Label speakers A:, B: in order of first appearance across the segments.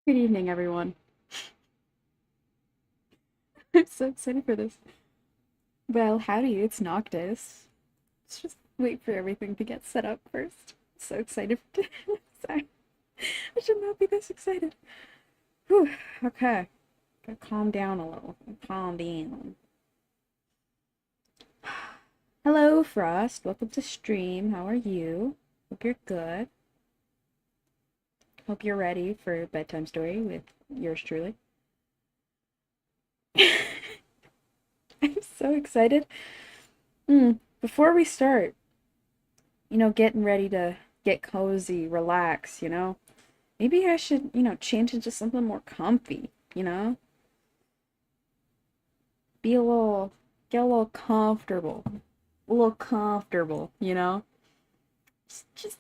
A: Good evening, everyone. I'm so excited for this. Well, howdy, it's Noctis. Let's just wait for everything to get set up first. So excited. Sorry, I should not be this excited. Whew, okay. Gotta calm down a little. Calm down. Hello, Frost. Welcome to stream. How are you? Hope you're good. Hope you're ready for a bedtime story with yours truly. I'm so excited. Before we start, getting ready to get cozy, relax, maybe I should, change into something more comfy, be a little, get a little comfortable, just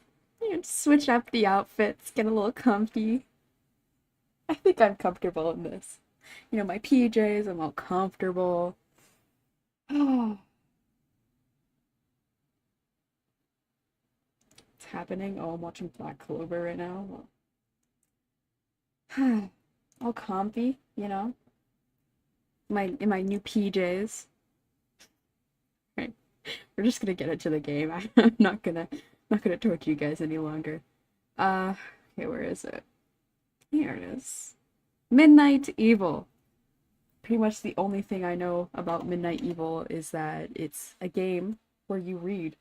A: switch up the outfits, get a little comfy. I think I'm comfortable in this. My PJs, I'm all comfortable. Oh, it's happening. Oh, I'm watching Black Clover right now. All comfy, in my new PJs. Right. We're just gonna get into the game. I'm not gonna torture you guys any longer. Uh okay, where is it? Here it is. Midnight Evil. Pretty much the only thing I know about Midnight Evil is that it's a game where you read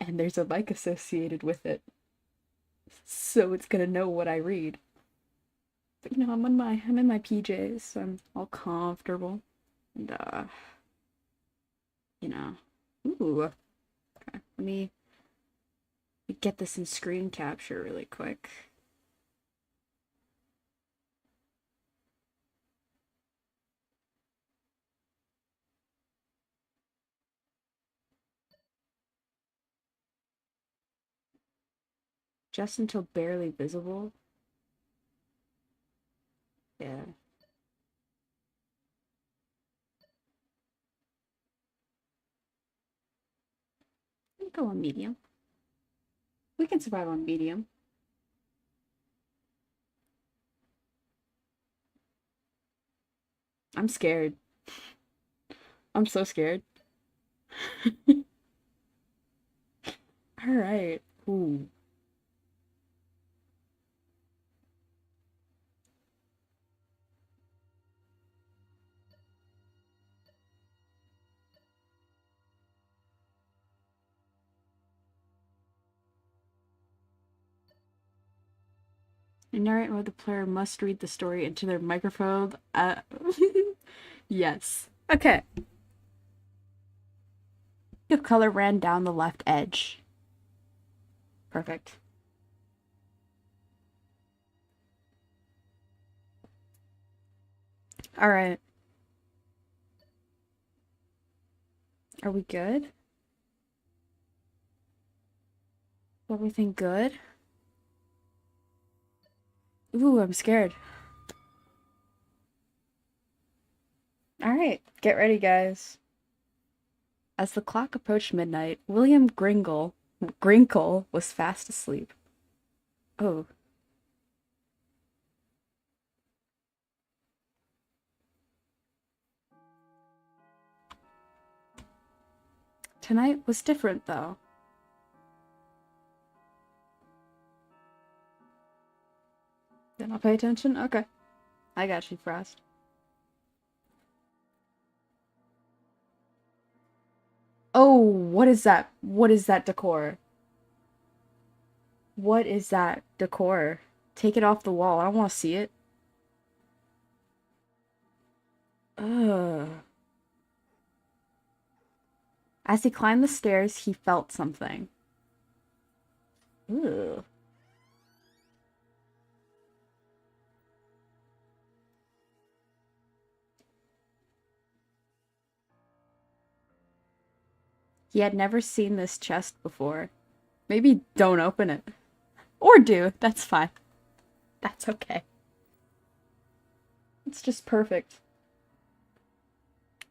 A: and there's a mic associated with it. So it's gonna know what I read. But I'm in my PJs, so I'm all comfortable. And you know. Ooh. Okay. Let me get this in screen capture really quick. Just until barely visible. Yeah. We go on medium. We can survive on medium. I'm scared. I'm so scared. All right. Ooh. In narrate mode, the player must read the story into their microphone. Yes. Okay. The color ran down the left edge. Perfect. All right. Are we good? Everything good? Ooh, I'm scared. All right. Get ready, guys. As the clock approached midnight, William Grinkle was fast asleep. Oh, tonight was different, though. Then I'll pay attention? Okay. I got you, Frost. Oh, what is that? What is that decor? What is that decor? Take it off the wall. I don't want to see it. Ugh. As he climbed the stairs, he felt something. Ugh. He had never seen this chest before. Maybe don't open it. Or do. That's fine. That's okay. It's just perfect.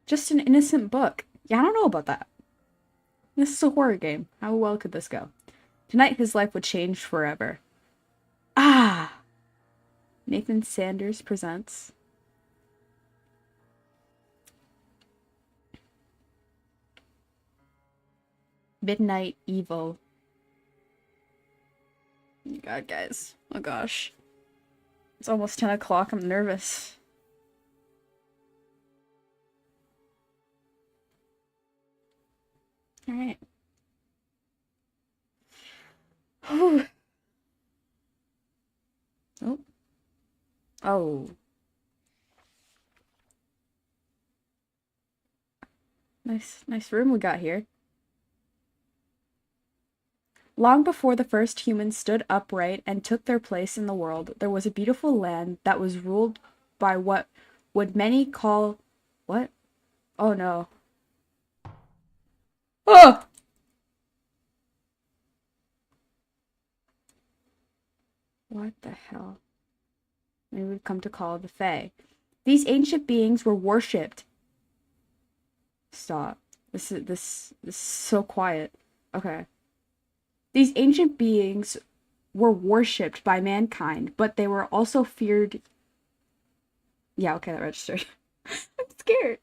A: Just an innocent book. Yeah, I don't know about that. This is a horror game. How well could this go? Tonight his life would change forever. Ah! Nathan Sanders presents Midnight Evil. Oh God, guys. Oh gosh. It's almost 10 o'clock. I'm nervous. Alright. Oh. Oh. Nice room we got here. Long before the first humans stood upright and took their place in the world, there was a beautiful land that was ruled by what would many call... What? Oh no. Oh! What the hell? Maybe we've come to call the Fae. These ancient beings were worshipped. Stop. This is so quiet. Okay. These ancient beings were worshipped by mankind, but they were also feared. Yeah, okay, that registered. I'm scared.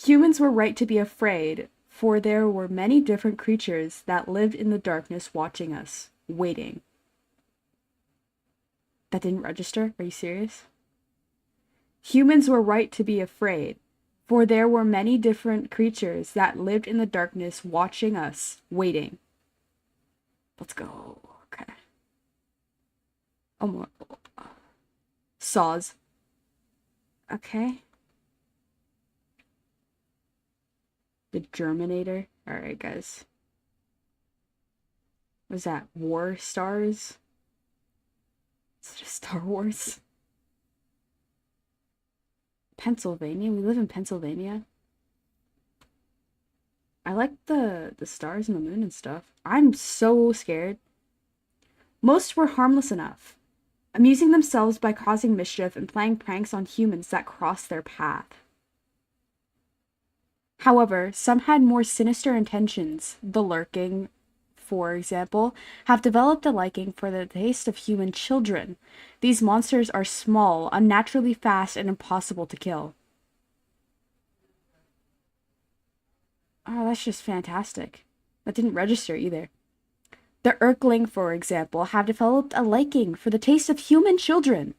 A: Humans were right to be afraid, for there were many different creatures that lived in the darkness watching us, waiting. That didn't register? Are you serious? Humans were right to be afraid, for there were many different creatures that lived in the darkness watching us, waiting. Let's go. Okay. Oh, more. Saws. Okay. The Germinator. Alright, guys. Was that War Stars? Is it a Star Wars? Pennsylvania? We live in Pennsylvania? I like the stars and the moon and stuff. I'm so scared. Most were harmless enough, amusing themselves by causing mischief and playing pranks on humans that crossed their path. However, some had more sinister intentions. The lurking, for example, have developed a liking for the taste of human children. These monsters are small, unnaturally fast, and impossible to kill. Oh, that's just fantastic. That didn't register either. The Urkling, for example, have developed a liking for the taste of human children.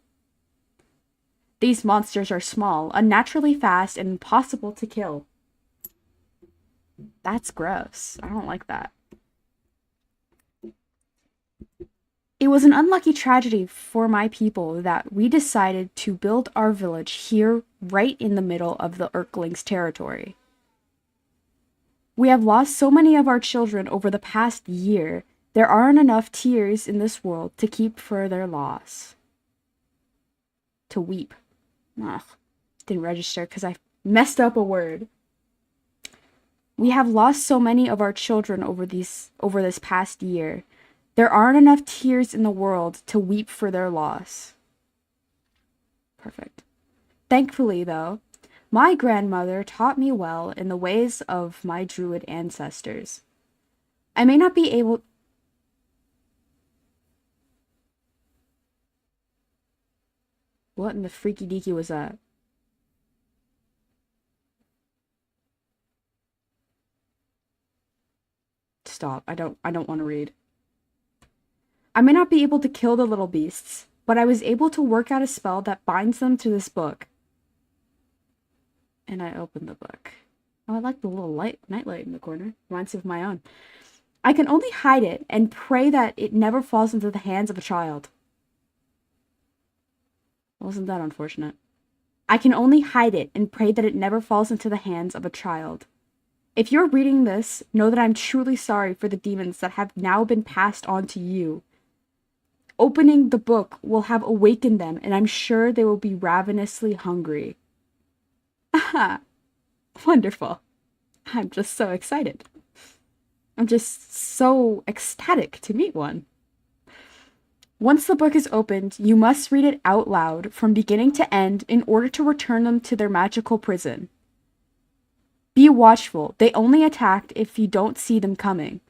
A: These monsters are small, unnaturally fast, and impossible to kill. That's gross. I don't like that. It was an unlucky tragedy for my people that we decided to build our village here, right in the middle of the Urkling's territory. We have lost so many of our children over the past year. There aren't enough tears in this world to keep for their loss. To weep. Ugh, didn't register because I messed up a word. We have lost so many of our children over this past year. There aren't enough tears in the world to weep for their loss. Perfect. Thankfully, though, my grandmother taught me well in the ways of my druid ancestors. I may not be able... What in the freaky deaky was that? Stop. I don't want to read. I may not be able to kill the little beasts, but I was able to work out a spell that binds them to this book. And I opened the book. Oh, I like the little nightlight in the corner. Reminds me of my own. I can only hide it and pray that it never falls into the hands of a child. Wasn't that unfortunate? I can only hide it and pray that it never falls into the hands of a child. If you're reading this, know that I'm truly sorry for the demons that have now been passed on to you. Opening the book will have awakened them, and I'm sure they will be ravenously hungry. Aha! Wonderful. I'm just so excited. I'm just so ecstatic to meet one. Once the book is opened, you must read it out loud from beginning to end in order to return them to their magical prison. Be watchful. They only attack if you don't see them coming.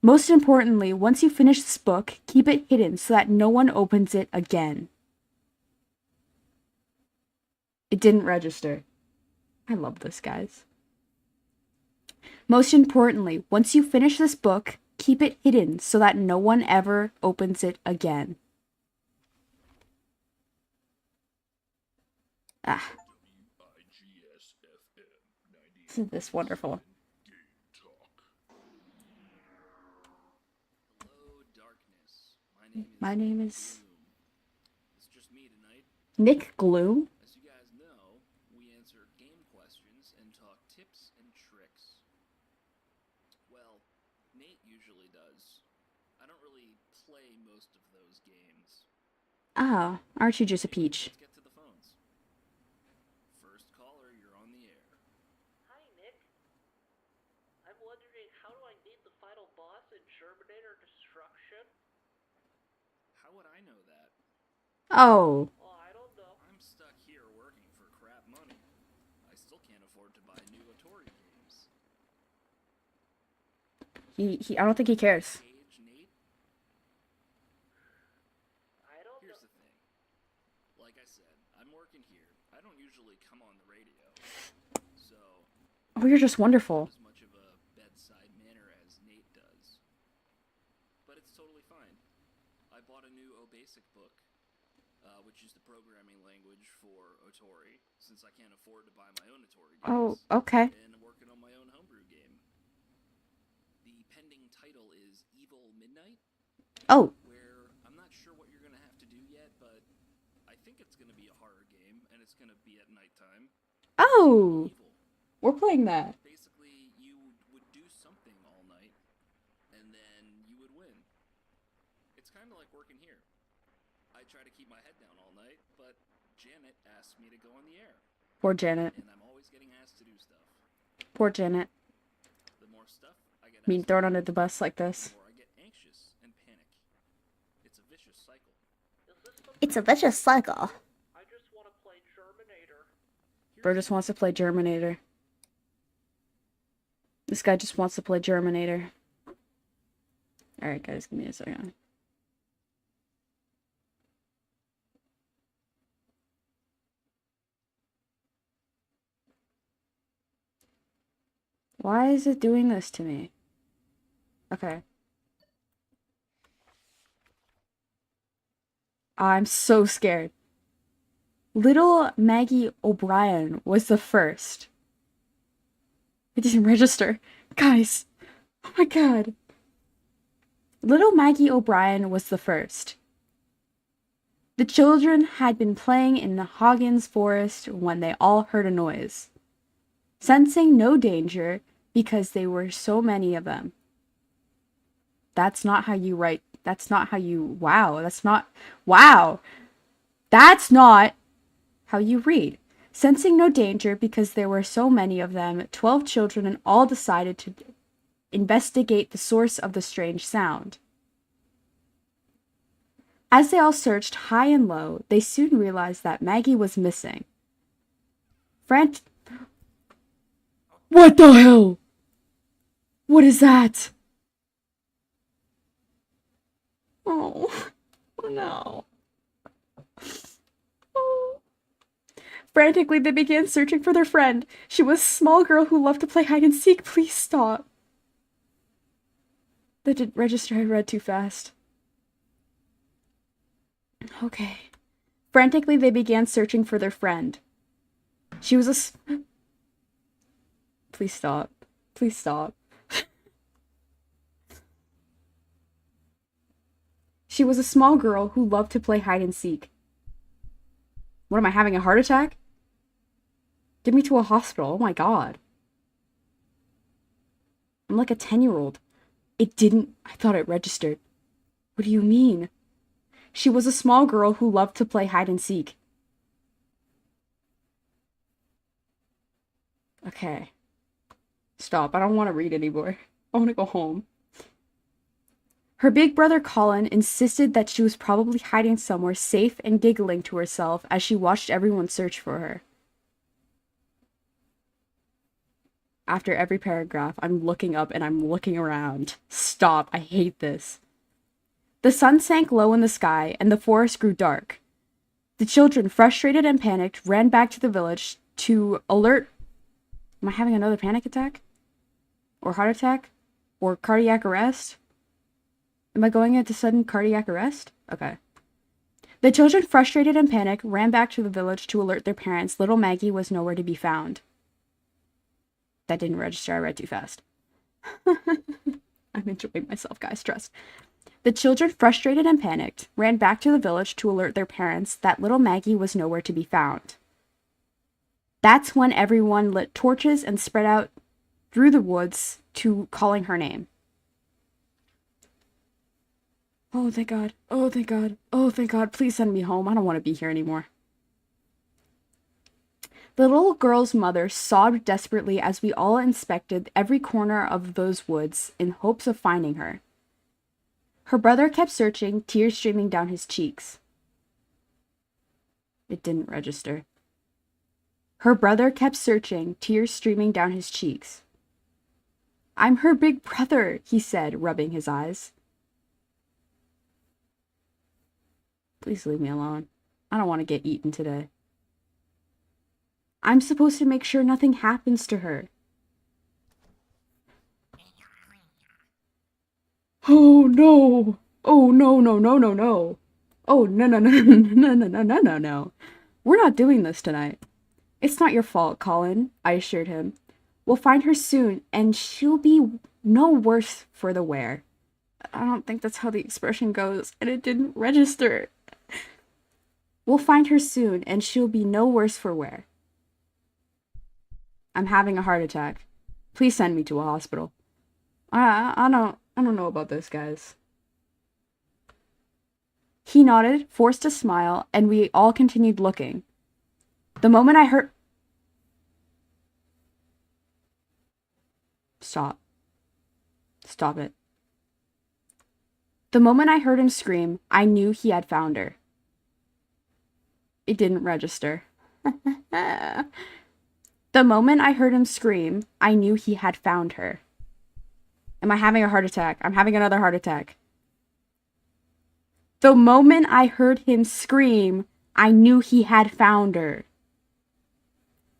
A: Most importantly, once you finish this book, keep it hidden so that no one opens it again. It didn't register. I love this, guys. Most importantly, once you finish this book, keep it hidden so that no one ever opens it again. Ah. Isn't this wonderful?
B: Hello, darkness.
A: My name is
B: It's just me tonight.
A: Nick Gloom.
B: As you guys know, we answer game questions and talk tips and tricks. Well, Nate usually does. I don't really play most of those games.
A: Ah, aren't you just a peach?
B: Let's get to the phones. First caller, you're on the air.
C: Hi, Nick. I'm wondering, how do I beat the final boss in Terminator Destruction?
B: How would I know that?
A: Oh,
C: Oh, I don't know.
B: I'm stuck here working for crap money. I still can't afford to buy new Atari games.
A: I don't think he cares.
B: Age, Nate?
C: I don't
B: Here's
C: know.
B: the thing. Like I said, I'm working here. I don't usually come on the radio. So,
A: Oh, you're just wonderful.
B: as much of a bedside manner as Nate does. But it's totally fine. I bought a new OBasic book, which is the programming language for Otori, since I can't afford to buy my own Otori
A: Oh,
B: games.
A: okay.
B: And I'm working on my own homebrew game. The pending title is Evil Midnight,
A: Oh,
B: where I'm not sure what you're going to have to do yet, but I think it's going to be a horror game, and it's going to be at nighttime.
A: oh,
B: Evil.
A: we're playing that.
B: Basically, you would do something all night, and then you would win. It's kind of like working here. I try to keep my head down all night, but Janet asked me to go on the air,
A: Poor Janet.
B: and I'm always getting asked to do stuff.
A: Poor Janet.
B: The more stuff I get
A: Being
B: asked to
A: thrown
B: do,
A: under the bus like
B: the
A: this.
B: more I get anxious and panic. It's a vicious cycle.
C: Is this something
A: It's a vicious cycle.
C: I just want to play Terminator.
A: Burgess wants to play Germinator. This guy just wants to play Germinator. Alright, guys, give me a second. Why is it doing this to me? Okay. I'm so scared. Little Maggie O'Brien was the first. It didn't register. Guys. Oh my god. Little Maggie O'Brien was the first. The children had been playing in the Hoggins forest when they all heard a noise. Sensing no danger because there were so many of them. That's not how you write. That's not how you. Wow. That's not. Wow. That's not how you read. Sensing no danger because there were so many of them, 12 children all decided to investigate the source of the strange sound. As they all searched high and low, they soon realized that Maggie was missing. What the hell? What is that? Oh no. Oh. Frantically, they began searching for their friend. She was a small girl who loved to play hide and seek. Please stop. That didn't register. I read too fast. Okay. Frantically, they began searching for their friend. She was a... Please stop. Please stop. She was a small girl who loved to play hide and seek. What am I, having a heart attack? Get me to a hospital. Oh my god. I'm like a 10-year-old. It didn't... I thought it registered. What do you mean? She was a small girl who loved to play hide and seek. Okay. Stop. I don't want to read anymore. I want to go home. Her big brother Colin insisted that she was probably hiding somewhere safe and giggling to herself as she watched everyone search for her. After every paragraph, I'm looking up and I'm looking around. Stop. I hate this. The sun sank low in the sky and the forest grew dark. The children, frustrated and panicked, ran back to the village to alert. Am I having another panic attack? Or heart attack? Or cardiac arrest? Am I going into sudden cardiac arrest? Okay. The children, frustrated and panicked, ran back to the village to alert their parents. Little Maggie was nowhere to be found. That didn't register. I read too fast. I'm enjoying myself, guys. Trust. The children, frustrated and panicked, ran back to the village to alert their parents that little Maggie was nowhere to be found. That's when everyone lit torches and spread out through the woods to calling her name. Oh, thank God. Oh, thank God. Oh, thank God. Please send me home. I don't want to be here anymore. The little girl's mother sobbed desperately as we all inspected every corner of those woods in hopes of finding her. Her brother kept searching, tears streaming down his cheeks. It didn't register. Her brother kept searching, tears streaming down his cheeks. I'm her big brother, he said, rubbing his eyes. Please leave me alone. I don't want to get eaten today. I'm supposed to make sure nothing happens to her. Oh no! Oh no, no, no, no, no. Oh no, no, no, no, no, no, no, no, no, no. We're not doing this tonight. It's not your fault, Colin, I assured him. We'll find her soon, and she'll be no worse for the wear. I don't think that's how the expression goes, and it didn't register. We'll find her soon, and she'll be no worse for wear. I'm having a heart attack. Please send me to a hospital. I don't know about this, guys. He nodded, forced a smile, and we all continued looking. The moment I heard... Stop. Stop it. The moment I heard him scream, I knew he had found her. It didn't register. The moment I heard him scream, I knew he had found her. Am I having a heart attack? I'm having another heart attack. The moment I heard him scream, I knew he had found her.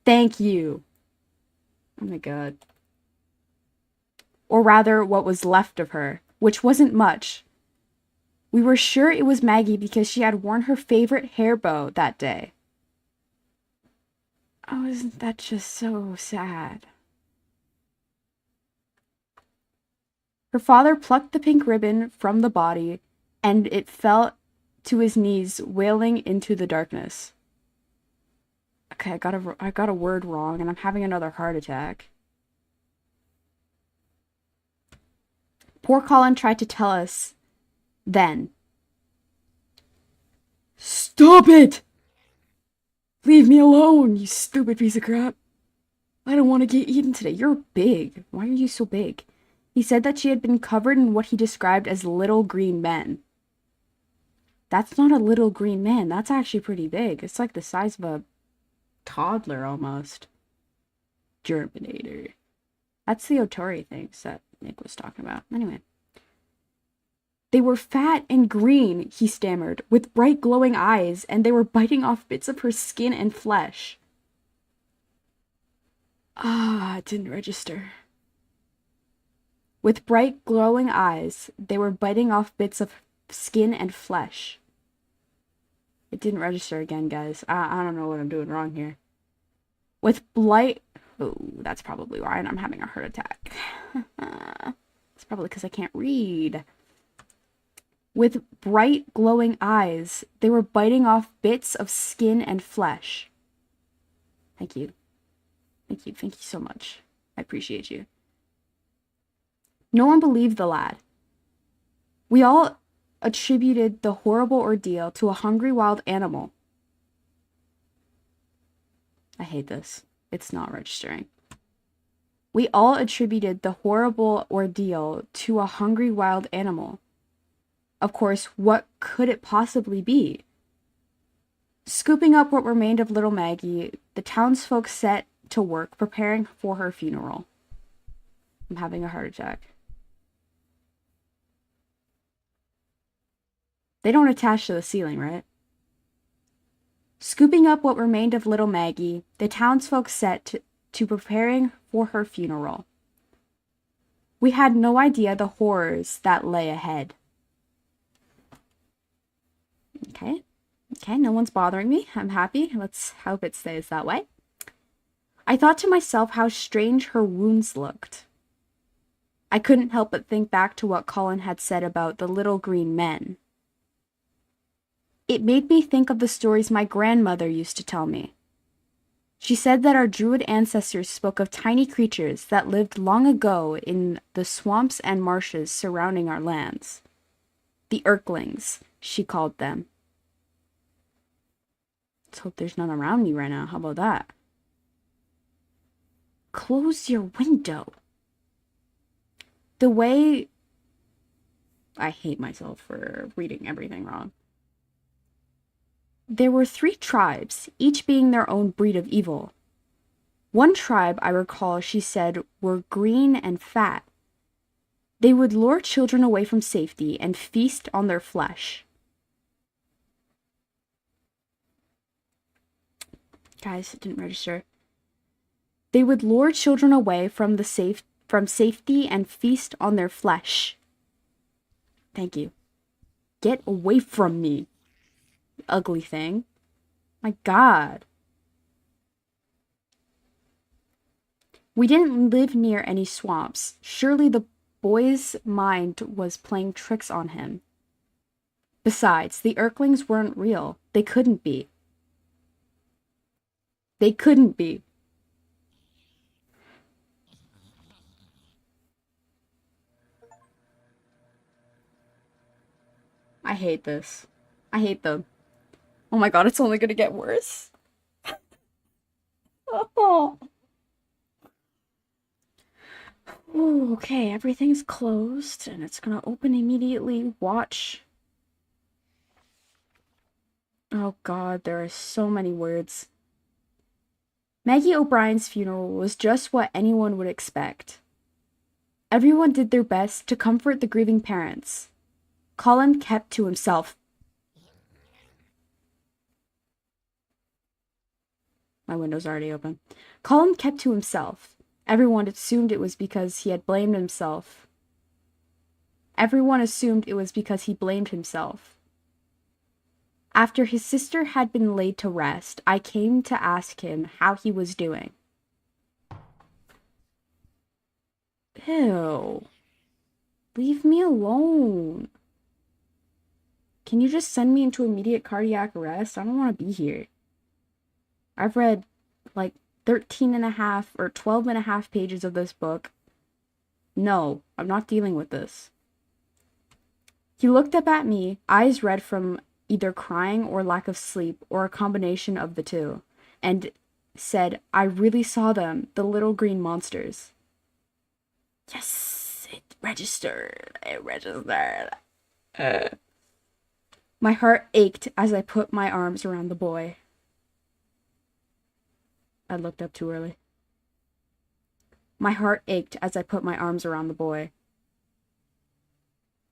A: Thank you. Oh my God. Or rather, what was left of her, which wasn't much. We were sure it was Maggie because she had worn her favorite hair bow that day. Oh, isn't that just so sad? Her father plucked the pink ribbon from the body, and it fell to his knees, wailing into the darkness. Okay, I got a word wrong, and I'm having another heart attack. Poor Colin tried to tell us then. Stop it! Leave me alone, you stupid piece of crap. I don't want to get eaten today. You're big. Why are you so big? He said that she had been covered in what he described as little green men. That's not a little green man. That's actually pretty big. It's like the size of a toddler almost. Germinator. That's the Otori things that Nick was talking about. Anyway. They were fat and green, he stammered, with bright glowing eyes, and they were biting off bits of her skin and flesh. Ah, it didn't register. With bright glowing eyes, they were biting off bits of skin and flesh. It didn't register again, guys. I don't know what I'm doing wrong here. With blight... Oh, that's probably why I'm having a heart attack. It's probably because I can't read. With bright, glowing eyes, they were biting off bits of skin and flesh. Thank you. Thank you. Thank you so much. I appreciate you. No one believed the lad. We all attributed the horrible ordeal to a hungry wild animal. I hate this. It's not registering. We all attributed the horrible ordeal to a hungry wild animal. Of course, what could it possibly be? Scooping up what remained of little Maggie, the townsfolk set to work preparing for her funeral. I'm having a heart attack. They don't attach to the ceiling, right? Scooping up what remained of little Maggie, the townsfolk set to preparing for her funeral. We had no idea the horrors that lay ahead. Okay. Okay, no one's bothering me. I'm happy. Let's hope it stays that way. I thought to myself how strange her wounds looked. I couldn't help but think back to what Colin had said about the little green men. It made me think of the stories my grandmother used to tell me. She said that our druid ancestors spoke of tiny creatures that lived long ago in the swamps and marshes surrounding our lands. The Earthlings, she called them. Let's hope there's none around me right now. How about that? Close your window. The way... I hate myself for reading everything wrong. There were 3 tribes, each being their own breed of evil. One tribe, I recall, she said, were green and fat. They would lure children away from safety and feast on their flesh. Guys, it didn't register. They would lure children away from safety and feast on their flesh. Thank you. Get away from me, you ugly thing. My God. We didn't live near any swamps. Surely the boy's mind was playing tricks on him. Besides, the Earthlings weren't real. They couldn't be. They couldn't be. I hate this. I hate them. Oh my God, it's only gonna get worse. Oh. Ooh, okay, everything's closed and it's gonna open immediately. Watch. Oh God, there are so many words. Maggie O'Brien's funeral was just what anyone would expect. Everyone did their best to comfort the grieving parents. Colin kept to himself. My window's already open. Colin kept to himself. Everyone assumed it was because he had blamed himself. Everyone assumed it was because he blamed himself. After his sister had been laid to rest, I came to ask him how he was doing. Ew. Leave me alone. Can you just send me into immediate cardiac arrest? I don't want to be here. I've read like 13 and a half or 12 and a half pages of this book. No, I'm not dealing with this. He looked up at me, eyes red from either crying or lack of sleep or a combination of the two, and said, I really saw them, the little green monsters. Yes, it registered. It registered. My heart ached as I put my arms around the boy. I looked up too early. My heart ached as I put my arms around the boy.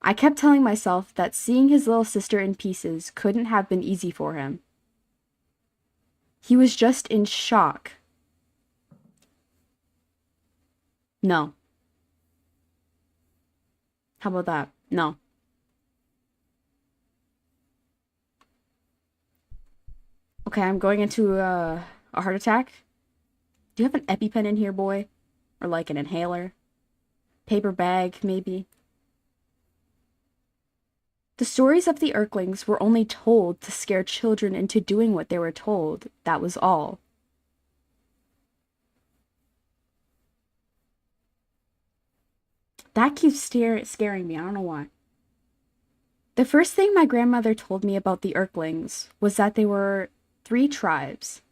A: I kept telling myself that seeing his little sister in pieces couldn't have been easy for him. He was just in shock. No. How about that? No. Okay, I'm going into a heart attack. Do you have an EpiPen in here, boy? Or like an inhaler? Paper bag, maybe? The stories of the Earthlings were only told to scare children into doing what they were told. That was all. That keeps scaring me. I don't know why. The first thing my grandmother told me about the Earthlings was that they were 3 tribes.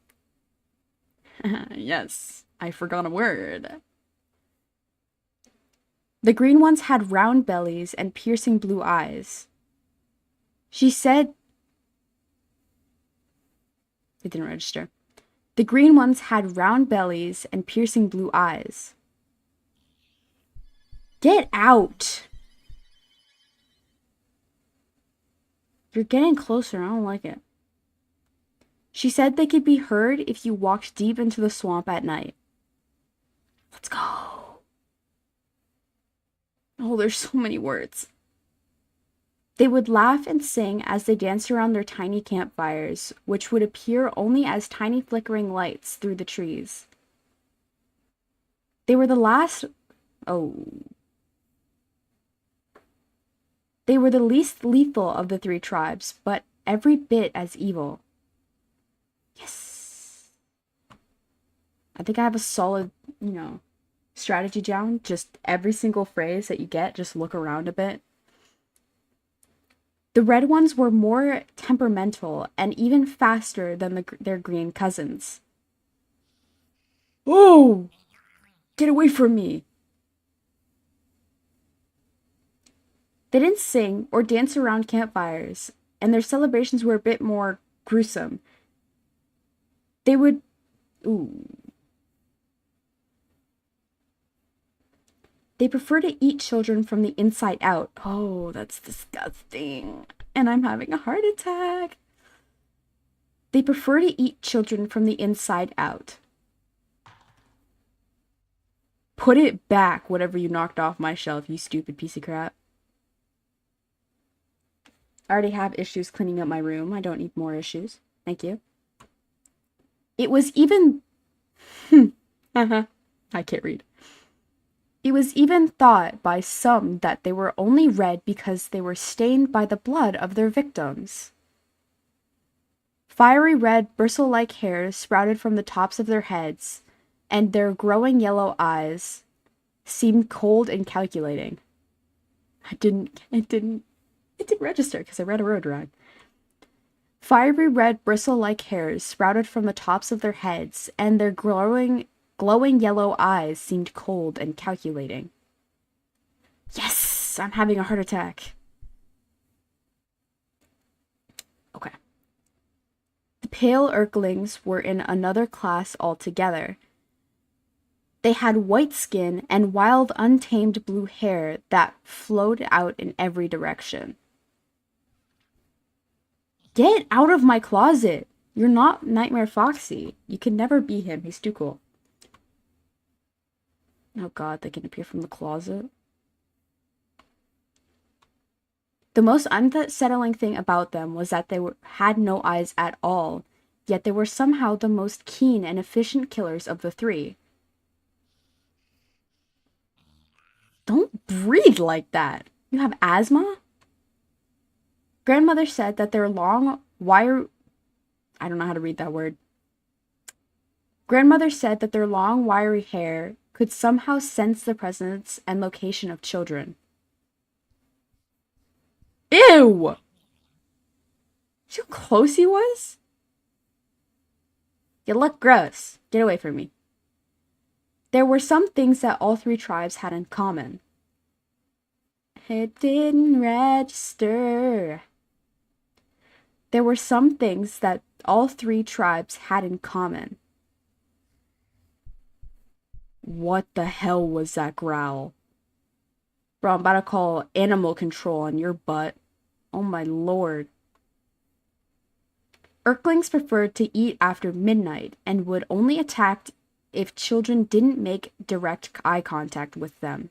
A: Yes, I forgot a word. The green ones had round bellies and piercing blue eyes. She said... It didn't register. The green ones had round bellies and piercing blue eyes. Get out! You're getting closer. I don't like it. She said they could be heard if you walked deep into the swamp at night. Let's go. Oh, there's so many words. They would laugh and sing as they danced around their tiny campfires, which would appear only as tiny flickering lights through the trees. They were the last. Oh. They were the least lethal of the three tribes, but every bit as evil. Yes. I think I have a solid, strategy down. Just every single phrase that you get, just look around a bit. The red ones were more temperamental and even faster than their green cousins. Oh! Get away from me! They didn't sing or dance around campfires, and their celebrations were a bit more gruesome. They would... Ooh. They prefer to eat children from the inside out. Oh, that's disgusting. And I'm having a heart attack. They prefer to eat children from the inside out. Put it back, whatever you knocked off my shelf, you stupid piece of crap. I already have issues cleaning up my room. I don't need more issues. Thank you. It was even... I can't read. It was even thought by some that they were only red because they were stained by the blood of their victims. Fiery red, bristle-like hairs sprouted from the tops of their heads, and their growing yellow eyes seemed cold and calculating. It didn't register because I read a word wrong. Fiery red, bristle-like hairs sprouted from the tops of their heads, and their glowing yellow eyes seemed cold and calculating. Yes! I'm having a heart attack. Okay. The pale Urklings were in another class altogether. They had white skin and wild, untamed blue hair that flowed out in every direction. Get out of my closet! You're not Nightmare Foxy. You can never be him. He's too cool. Oh god, they can appear from the closet. The most unsettling thing about them was that they had no eyes at all, yet they were somehow the most keen and efficient killers of the three. Don't breathe like that! You have asthma? Grandmother said that their long, wiry... I don't know how to read that word. Grandmother said that their long, wiry hair could somehow sense the presence and location of children. Ew! See how close he was? You look gross. Get away from me. There were some things that all three tribes had in common. It didn't register. There were some things that all three tribes had in common. What the hell was that growl? Bro, I'm about to call animal control on your butt. Oh my lord. Urklings preferred to eat after midnight and would only attack if children didn't make direct eye contact with them.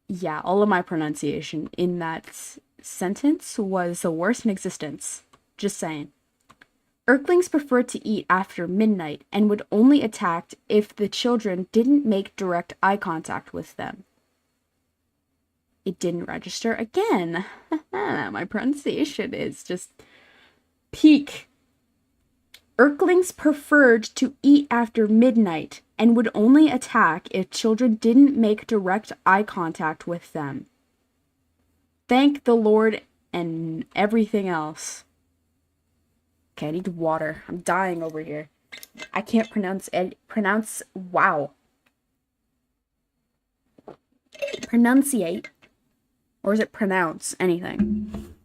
A: Yeah, all of my pronunciation in that sentence was the worst in existence. Just saying. Urklings preferred to eat after midnight and would only attack if the children didn't make direct eye contact with them. It didn't register again. My pronunciation is just peak. Urklings preferred to eat after midnight and would only attack if children didn't make direct eye contact with them. Thank the Lord and everything else. Okay, I need water. I'm dying over here. I can't pronounce wow. Pronunciate. Or is it pronounce anything?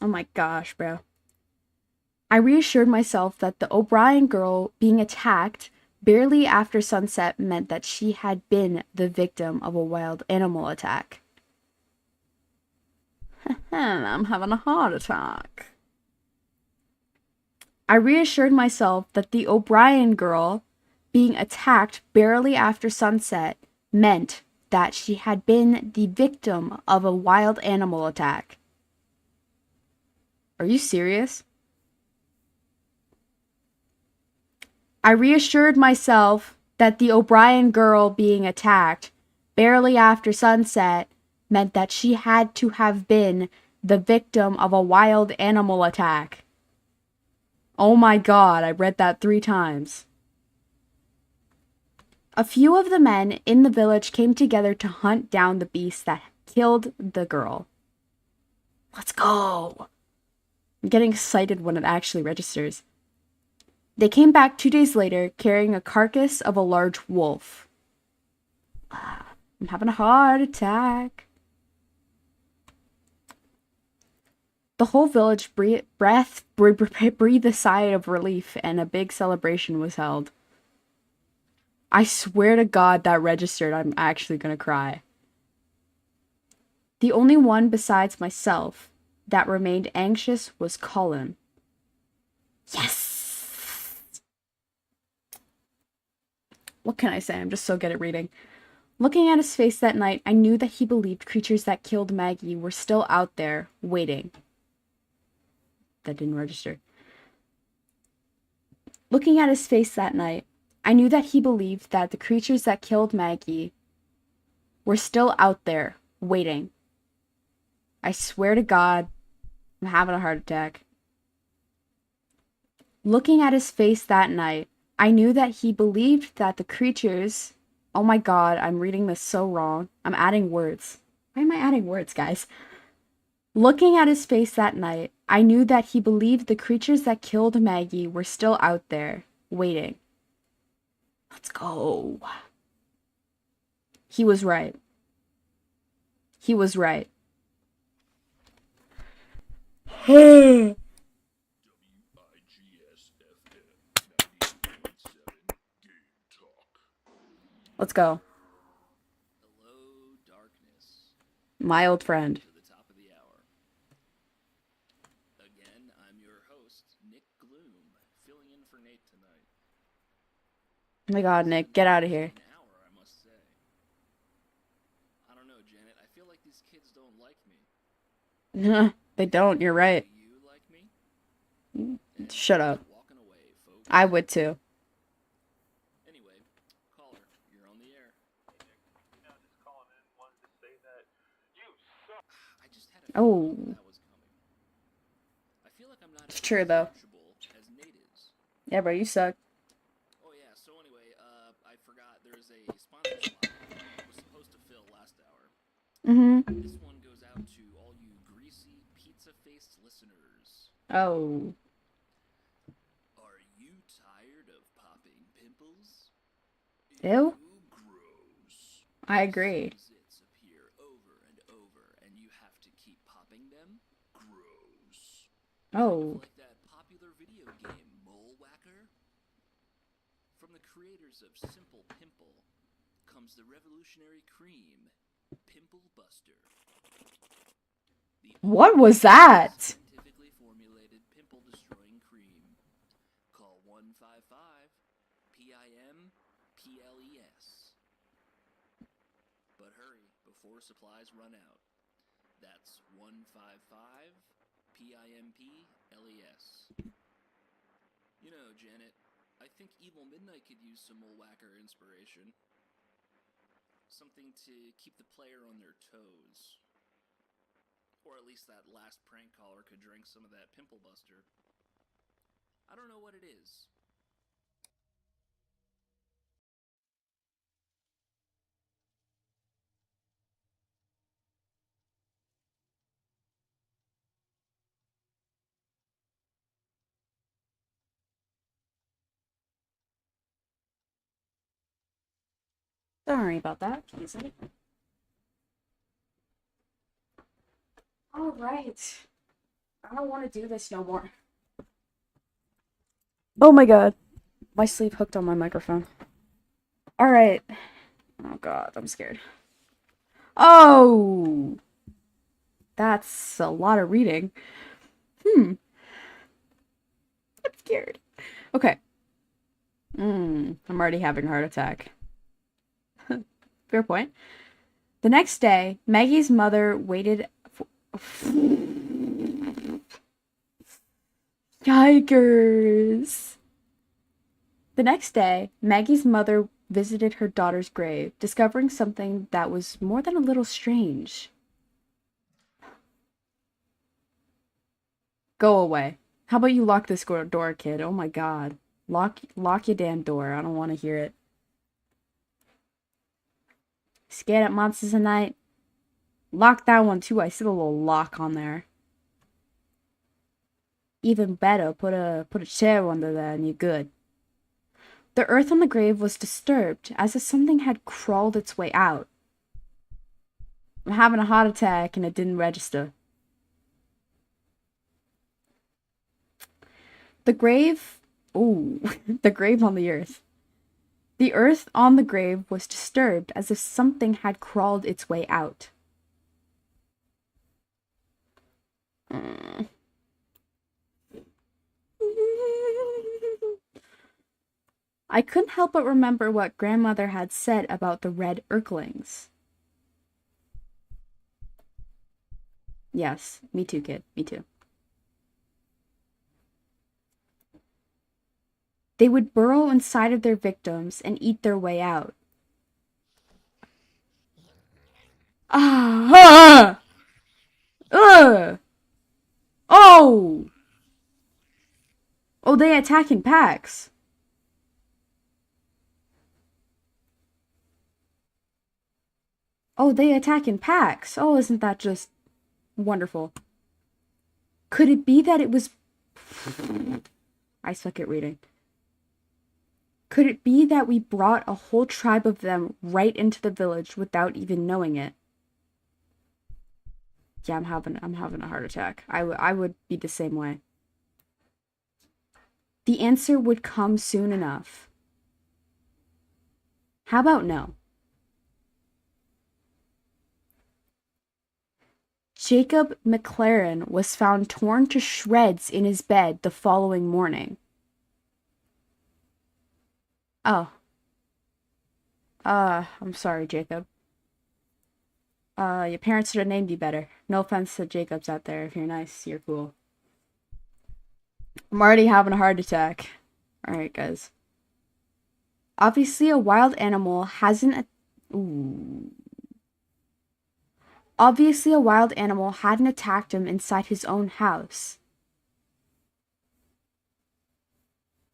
A: Oh my gosh, bro. I reassured myself that the O'Brien girl being attacked barely after sunset meant that she had been the victim of a wild animal attack. I'm having a heart attack. I reassured myself that the O'Brien girl being attacked barely after sunset meant that she had been the victim of a wild animal attack. Are you serious? I reassured myself that the O'Brien girl being attacked barely after sunset meant that she had to have been the victim of a wild animal attack. Oh my god, I read that 3 times. A few of the men in the village came together to hunt down the beast that killed the girl. Let's go! I'm getting excited when it actually registers. They came back 2 days later carrying a carcass of a large wolf. I'm having a heart attack. The whole village breathed a sigh of relief, and a big celebration was held. I swear to God that registered. I'm actually gonna cry. The only one besides myself that remained anxious was Colin. Yes! What can I say? I'm just so good at reading. Looking at his face that night, I knew that he believed creatures that killed Maggie were still out there, waiting. That didn't register. Looking at his face that night, I knew that he believed that the creatures that killed Maggie were still out there, waiting. I swear to God, I'm having a heart attack. Looking at his face that night, I knew that he believed that the creatures... Oh my God, I'm reading this so wrong. I'm adding words. Why am I adding words, guys? Looking at his face that night, I knew that he believed the creatures that killed Maggie were still out there, waiting. Let's go. He was right. He was right. Let's go.
B: Hello, darkness.
A: My old friend.
B: To the top of the hour. Again, I'm your host, Nick Gloom, filling in for Nate tonight.
A: Oh my God, Nick, get out of here.
B: An hour, I must say. I don't know, Janet. I feel like these kids don't like me.
A: They don't, you're right.
B: Do you like me? And
A: Shut up.
B: walking away, folks.
A: I would too.
B: Anyway, caller, you're on the air.
C: Just calling in, wanted to say that you suck.
B: I just had a
A: Oh.
B: feeling that was coming. I feel like I'm not
A: It's
B: as
A: true, though.
B: sociable as Nate is.
A: Yeah, bro, you suck.
B: Oh yeah, so anyway, I forgot there's a sponsor slot that was supposed to fill last hour.
A: Mm-hmm.
B: This one goes out to all you greasy, pizza-faced listeners.
A: Oh.
B: Are you tired of popping pimples?
A: Ew.
B: Gross.
A: I agree.
B: Zits appear over and over, and you have to keep popping them? Gross.
A: Oh.
B: Like that popular video game, Mole Whacker? From the creators of Simple Pimple comes the revolutionary cream, Pimple Buster.
A: What was that?
B: Scientifically formulated pimple-destroying cream. Call 155-PIM-PLES. But hurry before supplies run out. That's 155-PIMPLES. You know, Janet, I think Evil Midnight could use some Mole Whacker inspiration. Something to keep the player on their toes. Or at least that last prank caller could drink some of that Pimple Buster. I don't know what it is.
A: Sorry about that. All right. I don't want to do this no more. Oh my God. My sleeve hooked on my microphone. All right. Oh God, I'm scared. Oh! That's a lot of reading. scared. Okay. I'm already having a heart attack. Fair point. The next day, Maggie's mother waited for... Yikers! The next day, Maggie's mother visited her daughter's grave, discovering something that was more than a little strange. Go away. How about you lock this door, kid? Oh my god. Lock your damn door. I don't want to hear it. Scared at monsters at night? Lock that one too. I see the little lock on there. Even better, put a chair under there and you're good. The earth on the grave was disturbed, as if something had crawled its way out. I'm having a heart attack and it didn't register. The grave... Ooh, the grave on the earth. The earth on the grave was disturbed, as if something had crawled its way out. I couldn't help but remember what grandmother had said about the red Urklings. Yes, me too, kid. Me too. They would burrow inside of their victims and eat their way out. Ah! Ugh! Oh! Oh, they attack in packs. Oh, they attack in packs. Oh, isn't that just wonderful? Could it be that it was... I suck at reading. Could it be that we brought a whole tribe of them right into the village without even knowing it? Yeah, I'm having a heart attack. I would be the same way. The answer would come soon enough. How about no? Jacob McLaren was found torn to shreds in his bed the following morning. Oh. I'm sorry, Jacob. Your parents should have named you better. No offense to Jacobs out there. If you're nice, you're cool. I'm already having a heart attack. Alright, guys. Obviously, a wild animal hasn't... Ooh. Obviously, a wild animal hadn't attacked him inside his own house.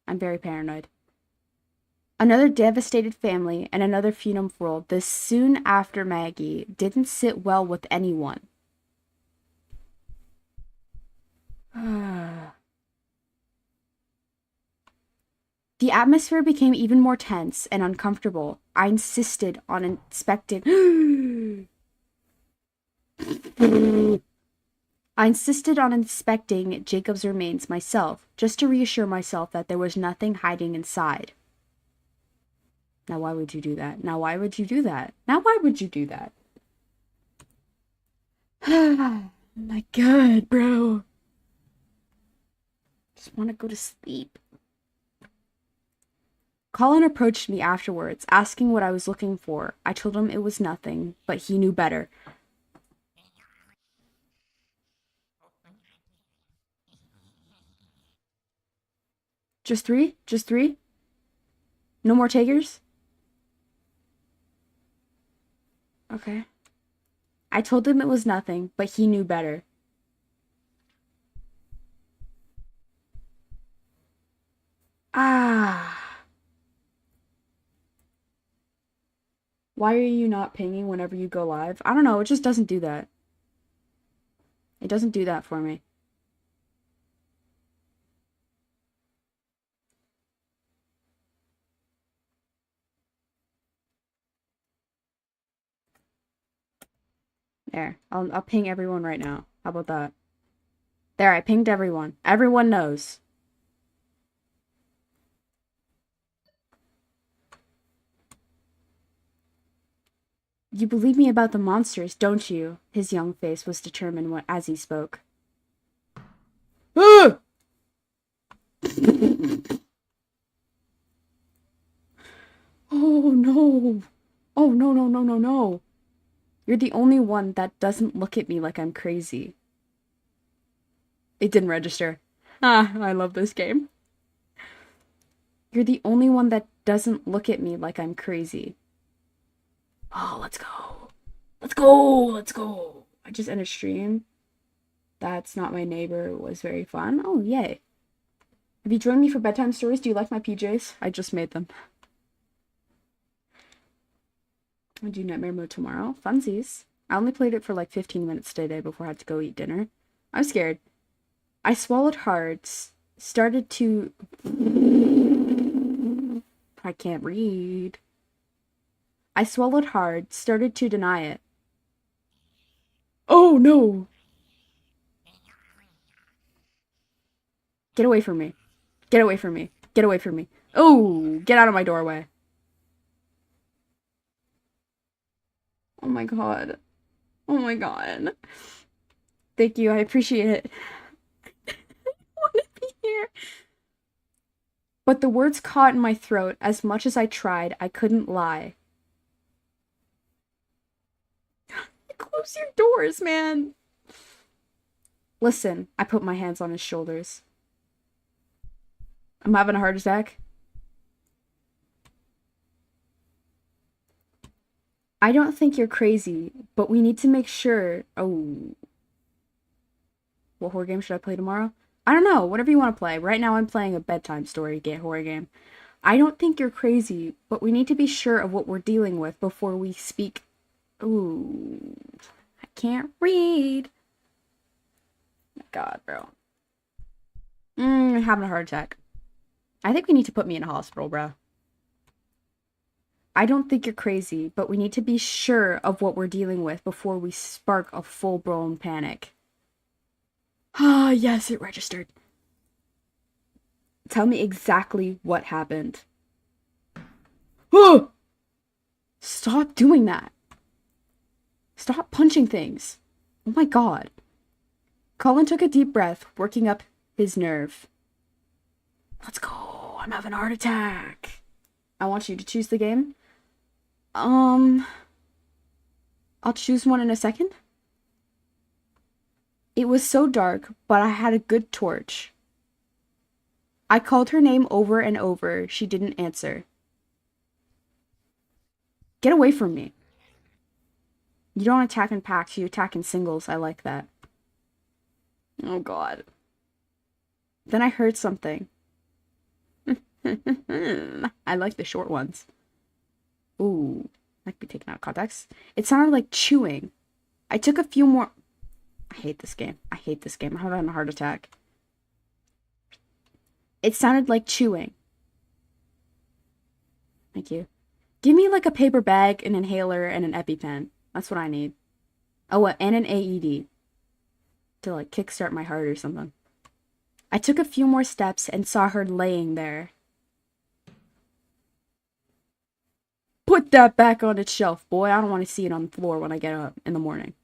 A: I'm very paranoid. Another devastated family and another funeral this soon after Maggie didn't sit well with anyone. The atmosphere became even more tense and uncomfortable. I insisted on inspecting... I insisted on inspecting Jacob's remains myself, just to reassure myself that there was nothing hiding inside. Now why would you do that? Now why would you do that? Now why would you do that? Oh my god, bro. Just want to go to sleep. Colin approached me afterwards, asking what I was looking for. I told him it was nothing, but he knew better. Just three? Just three? No more takers? Okay. I told him it was nothing, but he knew better. Ah. Why are you not pinging whenever you go live? I don't know, it just doesn't do that. It doesn't do that for me. There, I'll ping everyone right now. How about that? There, I pinged everyone. Everyone knows. You believe me about the monsters, don't you? His young face was determined as he spoke. Ah! Oh no. Oh no, no, no, no, no. You're the only one that doesn't look at me like I'm crazy. It didn't register. Ah, I love this game. You're the only one that doesn't look at me like I'm crazy. Oh, let's go. Let's go. Let's go. I just ended stream. That's Not My Neighbor was very fun. Oh, yay. Have you joined me for bedtime stories? Do you like my PJs? I just made them. I do nightmare mode tomorrow. Funsies. I only played it for like 15 minutes today before I had to go eat dinner. I'm scared. I swallowed hard. Started to... I can't read. I swallowed hard. Started to deny it. Oh, no. Get away from me. Get away from me. Get away from me. Oh, get out of my doorway. Oh my god. Oh my god. Thank you. I appreciate it. I want to be here. But the words caught in my throat. As much as I tried, I couldn't lie. Close your doors, man. Listen, I put my hands on his shoulders. I'm having a heart attack. I don't think you're crazy, but we need to make sure. Oh. What horror game should I play tomorrow? I don't know. Whatever you want to play. Right now I'm playing a bedtime story horror game. I don't think you're crazy, but we need to be sure of what we're dealing with before we speak. Ooh. I can't read. God, bro. I'm having a heart attack. I think we need to put me in a hospital, bro. I don't think you're crazy, but we need to be sure of what we're dealing with before we spark a full-blown panic. Ah, yes, it registered. Tell me exactly what happened. Oh! Stop doing that. Stop punching things. Oh my god. Colin took a deep breath, working up his nerve. Let's go. I'm having a heart attack. I want you to choose the game. I'll choose one in a second. It was so dark, but I had a good torch. I called her name over and over. She didn't answer. Get away from me. You don't attack in packs, you attack in singles. I like that. Oh god. Then I heard something. I like the short ones. Ooh, might be taken out of context. It sounded like chewing. I took a few more... I hate this game. I hate this game. I'm having a heart attack. It sounded like chewing. Thank you. Give me like a paper bag, an inhaler, and an EpiPen. That's what I need. Oh, and an AED. To like kickstart my heart or something. I took a few more steps and saw her laying there. Put that back on its shelf, boy. I don't want to see it on the floor when I get up in the morning.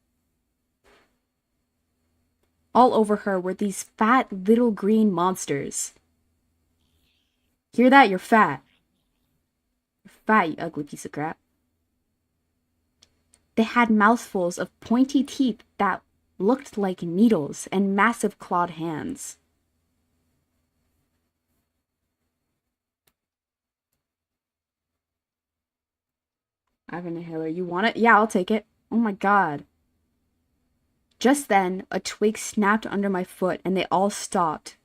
A: All over her were these fat little green monsters. Hear that? You're fat. You're fat, you ugly piece of crap. They had mouthfuls of pointy teeth that looked like needles and massive clawed hands. I have an inhaler. You want it? Yeah, I'll take it. Oh my god. Just then, a twig snapped under my foot and they all stopped.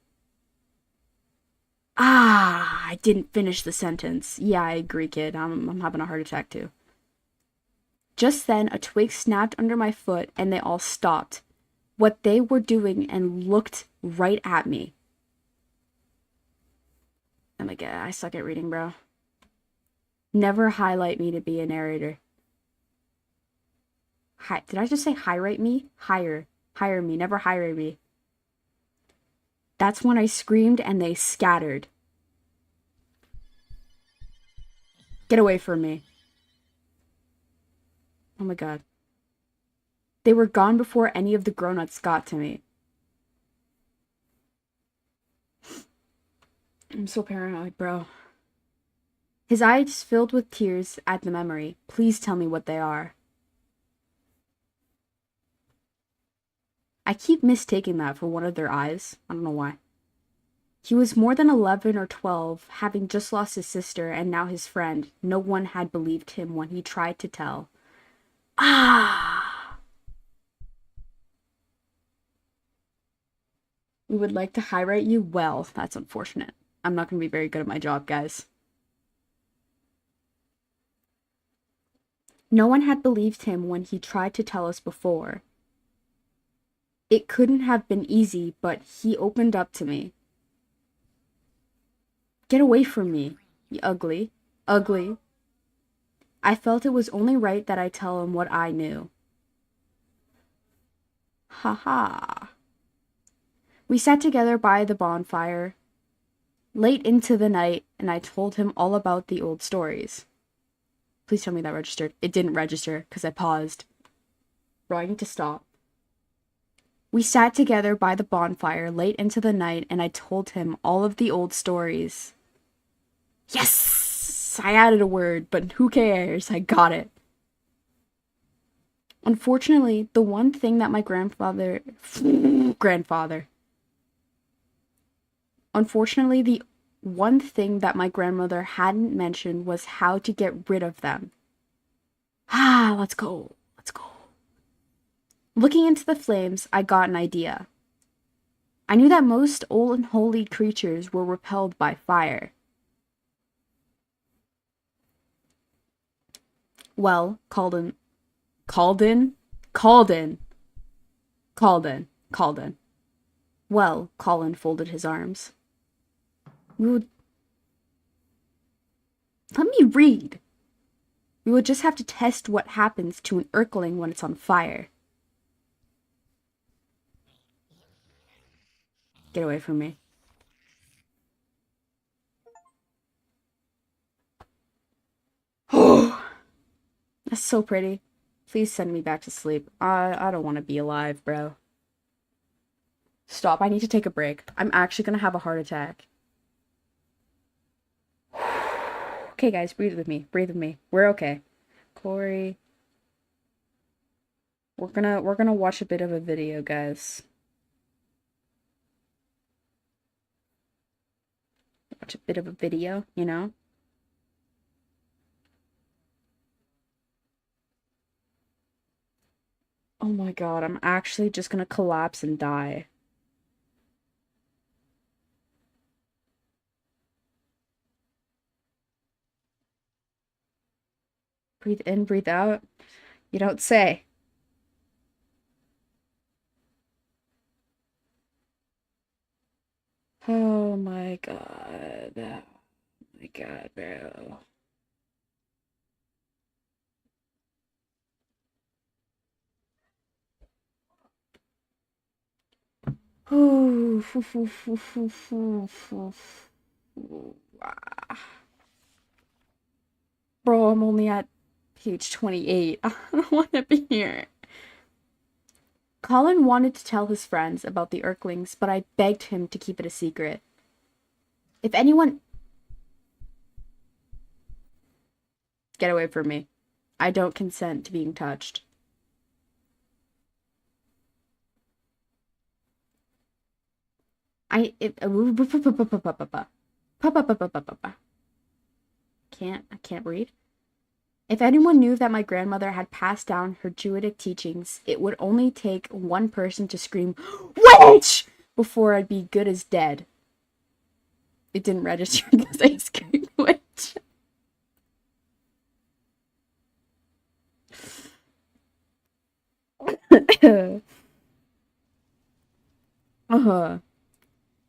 A: Ah, I didn't finish the sentence. Yeah, I agree, kid. I'm having a heart attack too. Just then, a twig snapped under my foot and they all stopped. What they were doing and looked right at me. Oh my god, I suck at reading, bro. Never highlight me to be a narrator. Did I just say hire me? Hire me. Never hire me. That's when I screamed and they scattered. Get away from me. Oh my god. They were gone before any of the grown-ups got to me. I'm so paranoid, bro. His eyes filled with tears at the memory. Please tell me what they are. I keep mistaking that for one of their eyes. I don't know why. He was more than 11 or 12, having just lost his sister and now his friend. No one had believed him when he tried to tell. Ah! We would like to highlight you. Well, that's unfortunate. I'm not going to be very good at my job, guys. No one had believed him when he tried to tell us before. It couldn't have been easy, but he opened up to me. Get away from me, you ugly. Ugly. I felt it was only right that I tell him what I knew. Ha ha. We sat together by the bonfire late into the night, and I told him all about the old stories. Please tell me that registered. It didn't register because I paused. Bro, I need to stop. We sat together by the bonfire late into the night, and I told him all of the old stories. Yes! I added a word, but who cares? I got it. Unfortunately, the one thing that my Unfortunately, the one thing that my grandmother hadn't mentioned was how to get rid of them. Ah, let's go. Let's go. Looking into the flames, I got an idea. I knew that most unholy creatures were repelled by fire. Well, Calden. Well, Colin folded his arms. We would... Let me read. We would just have to test what happens to an Urkling when it's on fire. Get away from me. Oh, that's so pretty. Please send me back to sleep. I don't want to be alive, bro. Stop, I need to take a break. I'm actually gonna have a heart attack. Okay, guys, breathe with me. Breathe with me. We're okay. Corey. We're gonna watch a bit of a video, guys. Watch a bit of a video, you know? Oh my god, I'm actually just gonna collapse and die. Breathe in, breathe out. You don't say. Oh my god. Oh my god, bro. Ooh, foo, foo, foo, foo, foo, foo, foo. Ah. Bro, I'm only at page 28. I don't want to be here. Colin wanted to tell his friends about the Urklings, but I begged him to keep it a secret. If anyone... Get away from me. I don't consent to being touched. I can't read. If anyone knew that my grandmother had passed down her Druidic teachings, it would only take one person to scream, "Witch!" before I'd be good as dead. It didn't register because I screamed witch.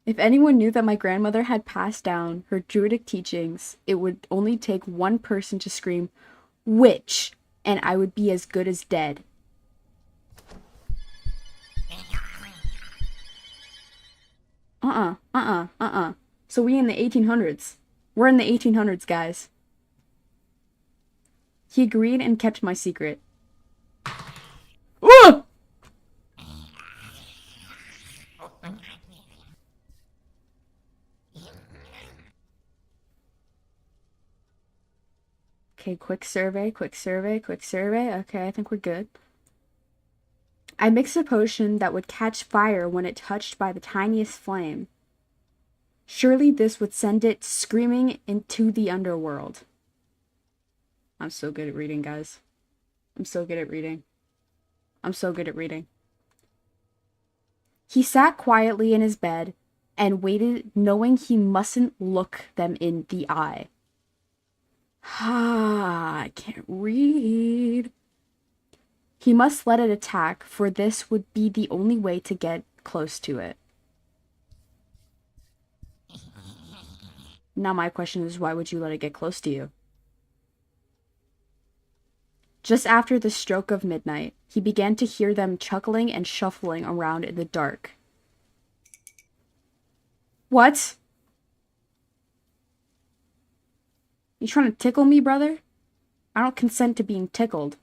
A: If anyone knew that my grandmother had passed down her Druidic teachings, it would only take one person to scream, "Witch!" and I would be as good as dead. So we in the 1800s. We're in the 1800s, guys. He agreed and kept my secret. Ooh! Okay, quick survey, quick survey, quick survey. Okay, I think we're good. I mixed a potion that would catch fire when it touched by the tiniest flame. Surely this would send it screaming into the underworld. I'm so good at reading, guys. I'm so good at reading. I'm so good at reading. He sat quietly in his bed and waited, knowing he mustn't look them in the eye. I can't read. He must let it attack, for this would be the only way to get close to it. Now my question is, why would you let it get close to you? Just after the stroke of midnight, he began to hear them chuckling and shuffling around in the dark. What? You trying to tickle me, brother? I don't consent to being tickled.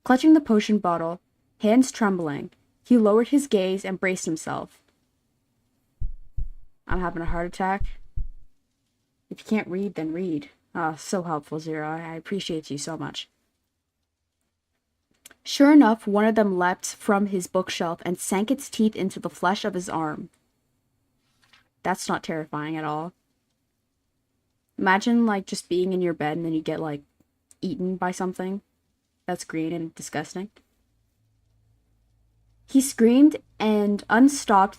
A: Clutching the potion bottle, hands trembling, he lowered his gaze and braced himself. I'm having a heart attack. If you can't read, then read. Oh, so helpful, Zero. I appreciate you so much. Sure enough, one of them leapt from his bookshelf and sank its teeth into the flesh of his arm. That's not terrifying at all. Imagine, like, just being in your bed and then you get, like, eaten by something that's green and disgusting. He screamed and unstopped.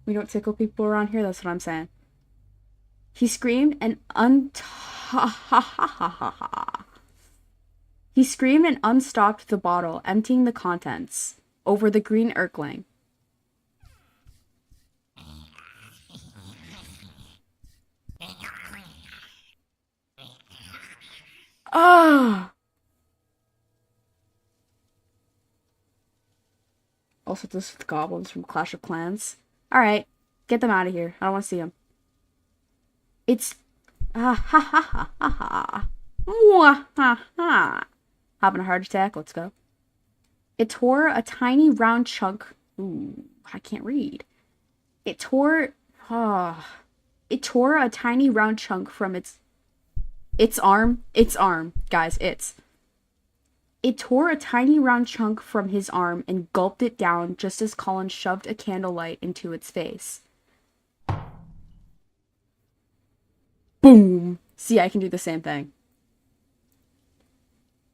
A: We don't tickle people around here, that's what I'm saying. He screamed and He screamed and unstopped the bottle, emptying the contents over the green Erkling. Ah! Also, this with goblins from Clash of Clans. Alright, get them out of here. I don't want to see them. It's... ha ha ha ha ha. Mwah ha ha. Having a heart attack, let's go. It tore a tiny round chunk... Ooh, I can't read. It tore a tiny round chunk from its arm, guys, It tore a tiny round chunk from his arm and gulped it down just as Colin shoved a candlelight into its face. Boom! See, I can do the same thing.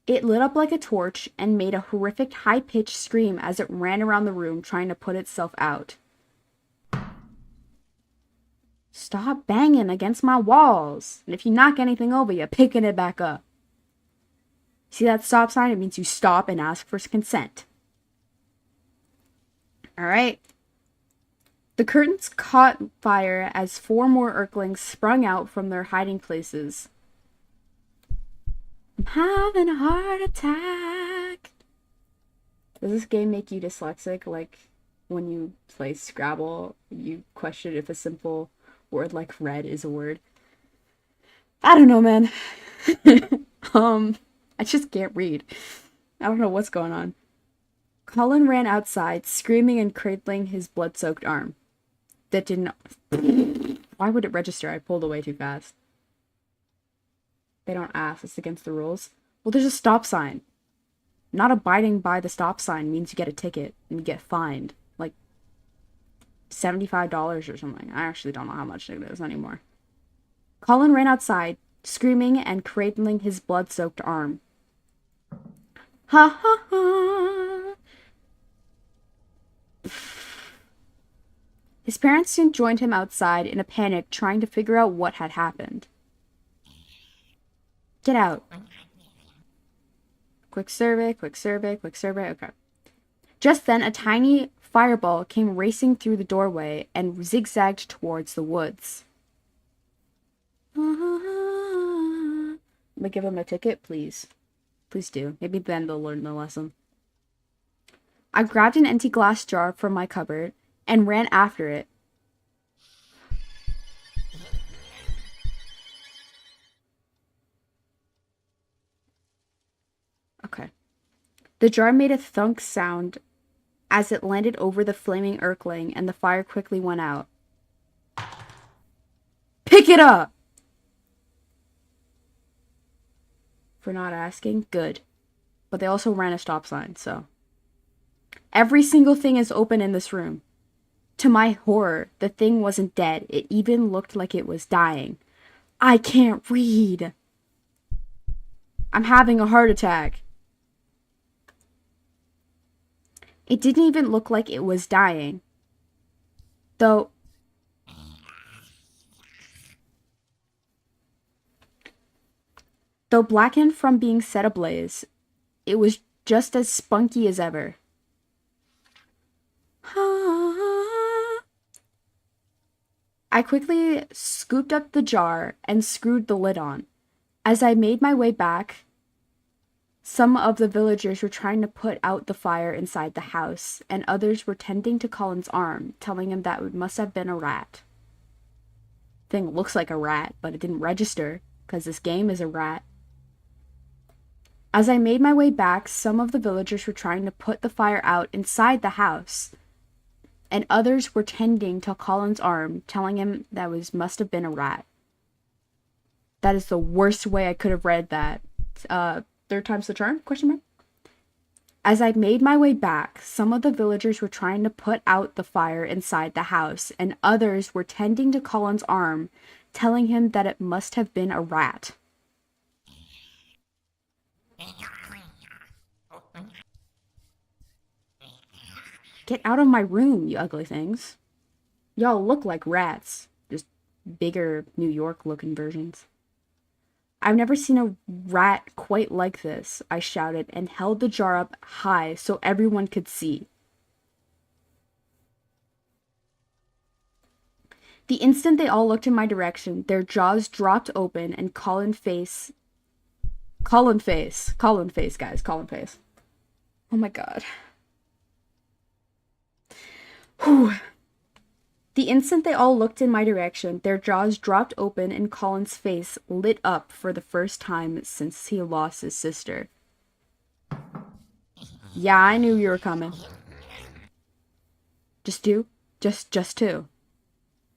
A: It lit up like a torch and made a horrific high-pitched scream as it ran around the room trying to put itself out. Stop banging against my walls. And if you knock anything over, you're picking it back up. See that stop sign? It means you stop and ask for consent. Alright. The curtains caught fire as 4 more Erklings sprung out from their hiding places. I'm having a heart attack. Does this game make you dyslexic? Like, when you play Scrabble, you question if a simple word like red is a word? I don't know, man. I just can't read. I don't know what's going on. Colin ran outside, screaming and cradling his blood-soaked arm. That didn't... Why would it register? I pulled away too fast. They don't ask. It's against the rules. Well, there's a stop sign. Not abiding by the stop sign means you get a ticket and you get fined. Like, $75 or something. I actually don't know how much it is anymore. Colin ran outside, screaming and cradling his blood-soaked arm. Ha ha ha! His parents soon joined him outside in a panic, trying to figure out what had happened. Get out. Quick survey, quick survey, quick survey. Okay. Just then, a tiny fireball came racing through the doorway and zigzagged towards the woods. I'm gonna give them a ticket, please. Please do. Maybe then they'll learn the lesson. I grabbed an empty glass jar from my cupboard and ran after it. Okay. The jar made a thunk sound as it landed over the flaming Erkling, and the fire quickly went out. Pick it up! For not asking? Good. But they also ran a stop sign, so. Every single thing is open in this room. To my horror, the thing wasn't dead. It even looked like it was dying. I can't read. I'm having a heart attack. It didn't even look like it was dying. Though blackened from being set ablaze, it was just as spunky as ever. I quickly scooped up the jar and screwed the lid on. As I made my way back, some of the villagers were trying to put out the fire inside the house, and others were tending to Colin's arm, telling him that it must have been a rat. Thing looks like a rat, but it didn't register, because this game is a rat. As I made my way back, some of the villagers were trying to put the fire out inside the house, and others were tending to Colin's arm, telling him that must have been a rat. That is the worst way I could have read that. Third time's the charm? Question mark. As I made my way back, some of the villagers were trying to put out the fire inside the house, and others were tending to Colin's arm, telling him that it must have been a rat. Get out of my room, you ugly things. Y'all look like rats. Just bigger New York looking versions. I've never seen a rat quite like this, I shouted and held the jar up high so everyone could see. The instant they all looked in my direction, their jaws dropped open and Colin face, guys, Colin face. Oh my god. Whew. The instant they all looked in my direction, their jaws dropped open and Colin's face lit up for the first time since he lost his sister. Yeah, I knew you were coming. Just two? Just two.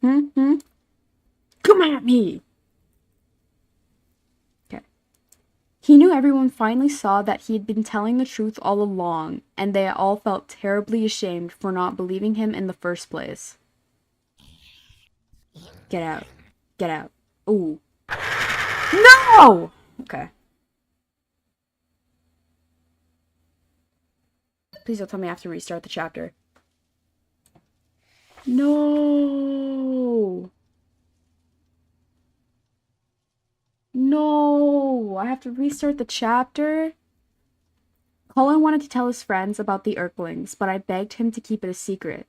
A: Come at me! Okay. He knew everyone finally saw that he had been telling the truth all along, and they all felt terribly ashamed for not believing him in the first place. Get out. Get out. Ooh. No! Okay. Please don't tell me I have to restart the chapter. No! No! I have to restart the chapter? Colin wanted to tell his friends about the Erklings, but I begged him to keep it a secret.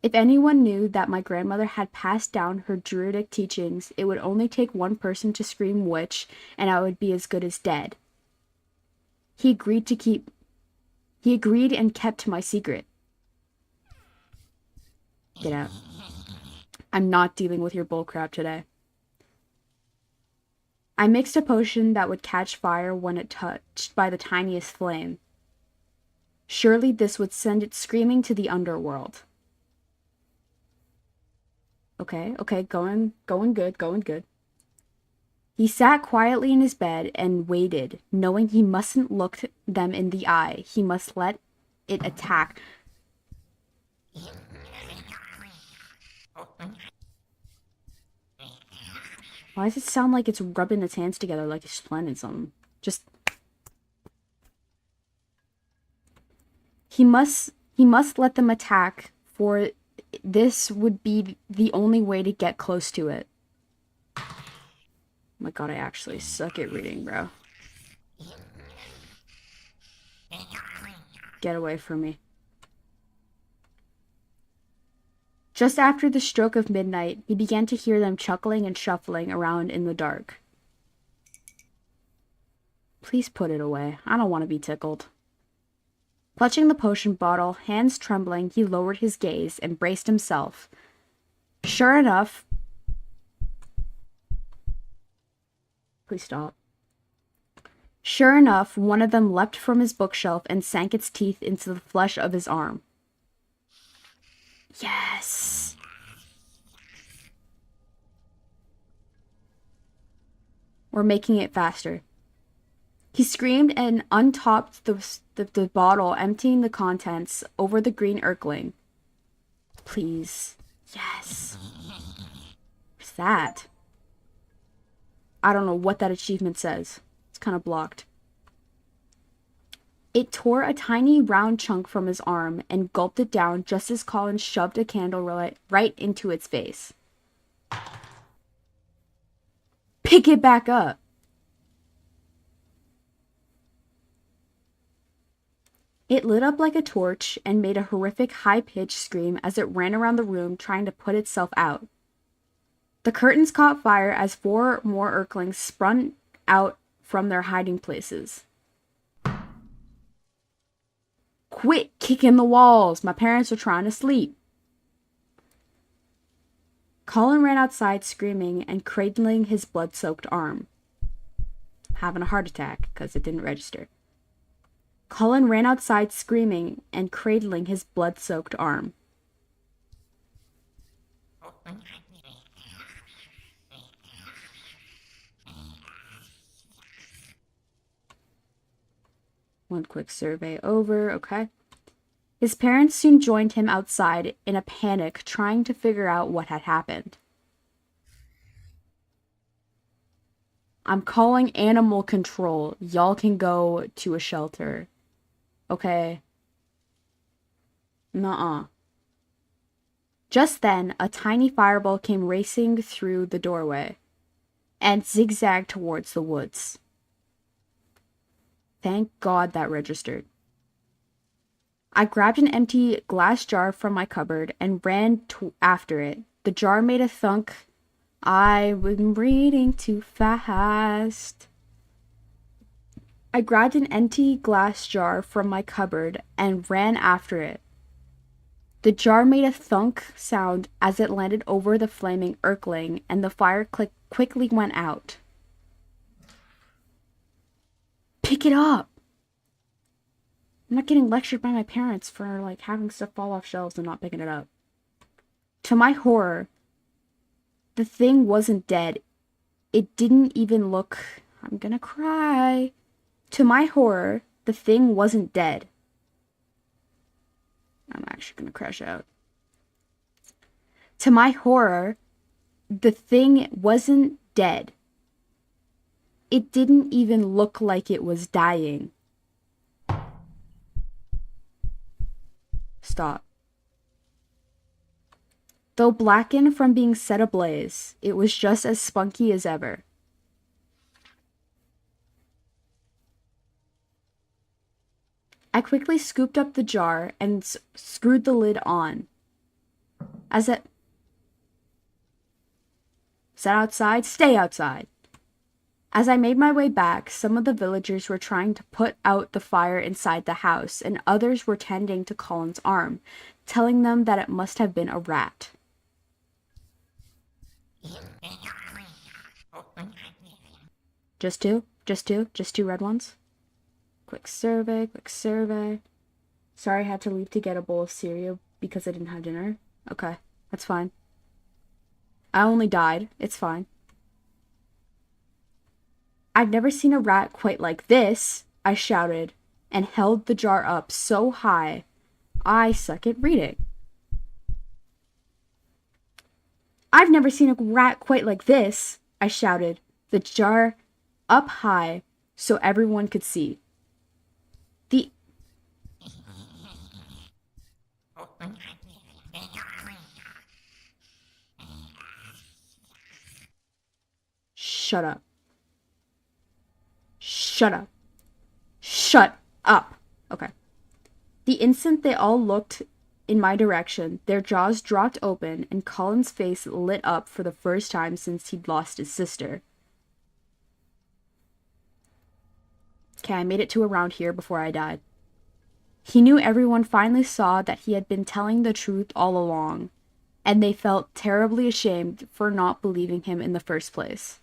A: If anyone knew that my grandmother had passed down her druidic teachings, it would only take one person to scream witch, and I would be as good as dead. He agreed and kept my secret. Get out. I'm not dealing with your bullcrap today. I mixed a potion that would catch fire when it touched by the tiniest flame. Surely this would send it screaming to the underworld. Okay, going good. He sat quietly in his bed and waited, knowing he mustn't look them in the eye. He must let it attack. Why does it sound like it's rubbing its hands together like it's planning something? Just... He must let them attack, for this would be the only way to get close to it. Oh my god, I actually suck at reading, bro. Get away from me. Just after the stroke of midnight, he began to hear them chuckling and shuffling around in the dark. Please put it away. I don't want to be tickled. Clutching the potion bottle, hands trembling, he lowered his gaze and braced himself. Sure enough... Please stop. Sure enough, one of them leapt from his bookshelf and sank its teeth into the flesh of his arm. Yes! or making it faster. He screamed and untopped the bottle, emptying the contents over the green Erkling. Please. Yes. What's that? I don't know what that achievement says. It's kind of blocked. It tore a tiny round chunk from his arm and gulped it down just as Colin shoved a candle right into its face. Pick it back up. It lit up like a torch and made a horrific high-pitched scream as it ran around the room trying to put itself out. The curtains caught fire as 4 more Erklings sprung out from their hiding places. Quit kicking the walls! My parents are trying to sleep. Colin ran outside screaming and cradling his blood-soaked arm. Having a heart attack because it didn't register. Colin ran outside screaming and cradling his blood-soaked arm. One quick survey over, okay. His parents soon joined him outside in a panic, trying to figure out what had happened. I'm calling animal control. Y'all can go to a shelter. Okay. Nuh-uh. Just then, a tiny fireball came racing through the doorway and zigzagged towards the woods. Thank God that registered. I grabbed an empty glass jar from my cupboard and ran after it. The jar made a thunk. I was reading too fast. I grabbed an empty glass jar from my cupboard and ran after it. The jar made a thunk sound as it landed over the flaming Erkling, and the fire quickly went out. Pick it up! I'm not getting lectured by my parents for, like, having stuff fall off shelves and not picking it up. To my horror, the thing wasn't dead. It didn't even look... I'm gonna cry. To my horror, the thing wasn't dead. I'm actually gonna crash out. To my horror, the thing wasn't dead. It didn't even look like it was dying. Stop. Though blackened from being set ablaze, it was just as spunky as ever. I quickly scooped up the jar and screwed the lid on. As it... Set outside? Stay outside! As I made my way back, some of the villagers were trying to put out the fire inside the house, and others were tending to Colin's arm, telling them that it must have been a rat. Just two? Just two? Just 2 red ones? Quick survey, quick survey. Sorry I had to leave to get a bowl of cereal because I didn't have dinner. Okay, that's fine. I only died. It's fine. I've never seen a rat quite like this, I shouted, and held the jar up so high. I suck at reading. I've never seen a rat quite like this, I shouted, the jar up high so everyone could see. Shut up. Shut up. Shut up. Okay. The instant they all looked in my direction, their jaws dropped open and Colin's face lit up for the first time since he'd lost his sister. Okay, I made it to around here before I died. He knew everyone finally saw that he had been telling the truth all along, and they felt terribly ashamed for not believing him in the first place.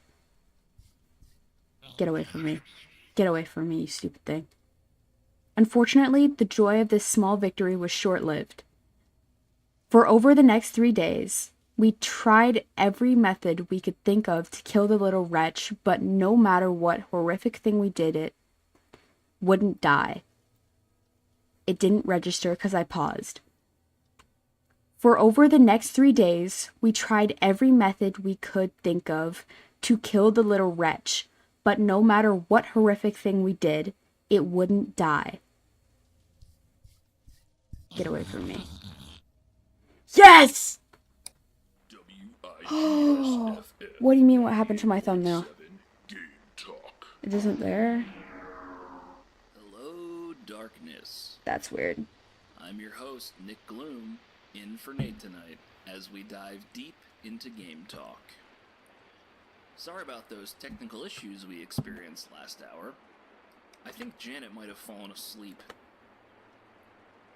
A: Get away from me. Get away from me, you stupid thing. Unfortunately, the joy of this small victory was short-lived. For over the next 3 days, We tried every method we could think of to kill the little wretch, but no matter what horrific thing we did, it wouldn't die. It didn't register because I paused. For over the next 3 days, we tried every method we could think of to kill the little wretch, but no matter what horrific thing we did, it wouldn't die. Get away from me. Yes! Oh, what do you mean what happened to my thumbnail? It isn't there?
B: Hello, darkness.
A: That's weird.
B: I'm your host, Nick Gloom, in for Nate tonight, as we dive deep into game talk. Sorry about those technical issues we experienced last hour. I think Janet might have fallen asleep.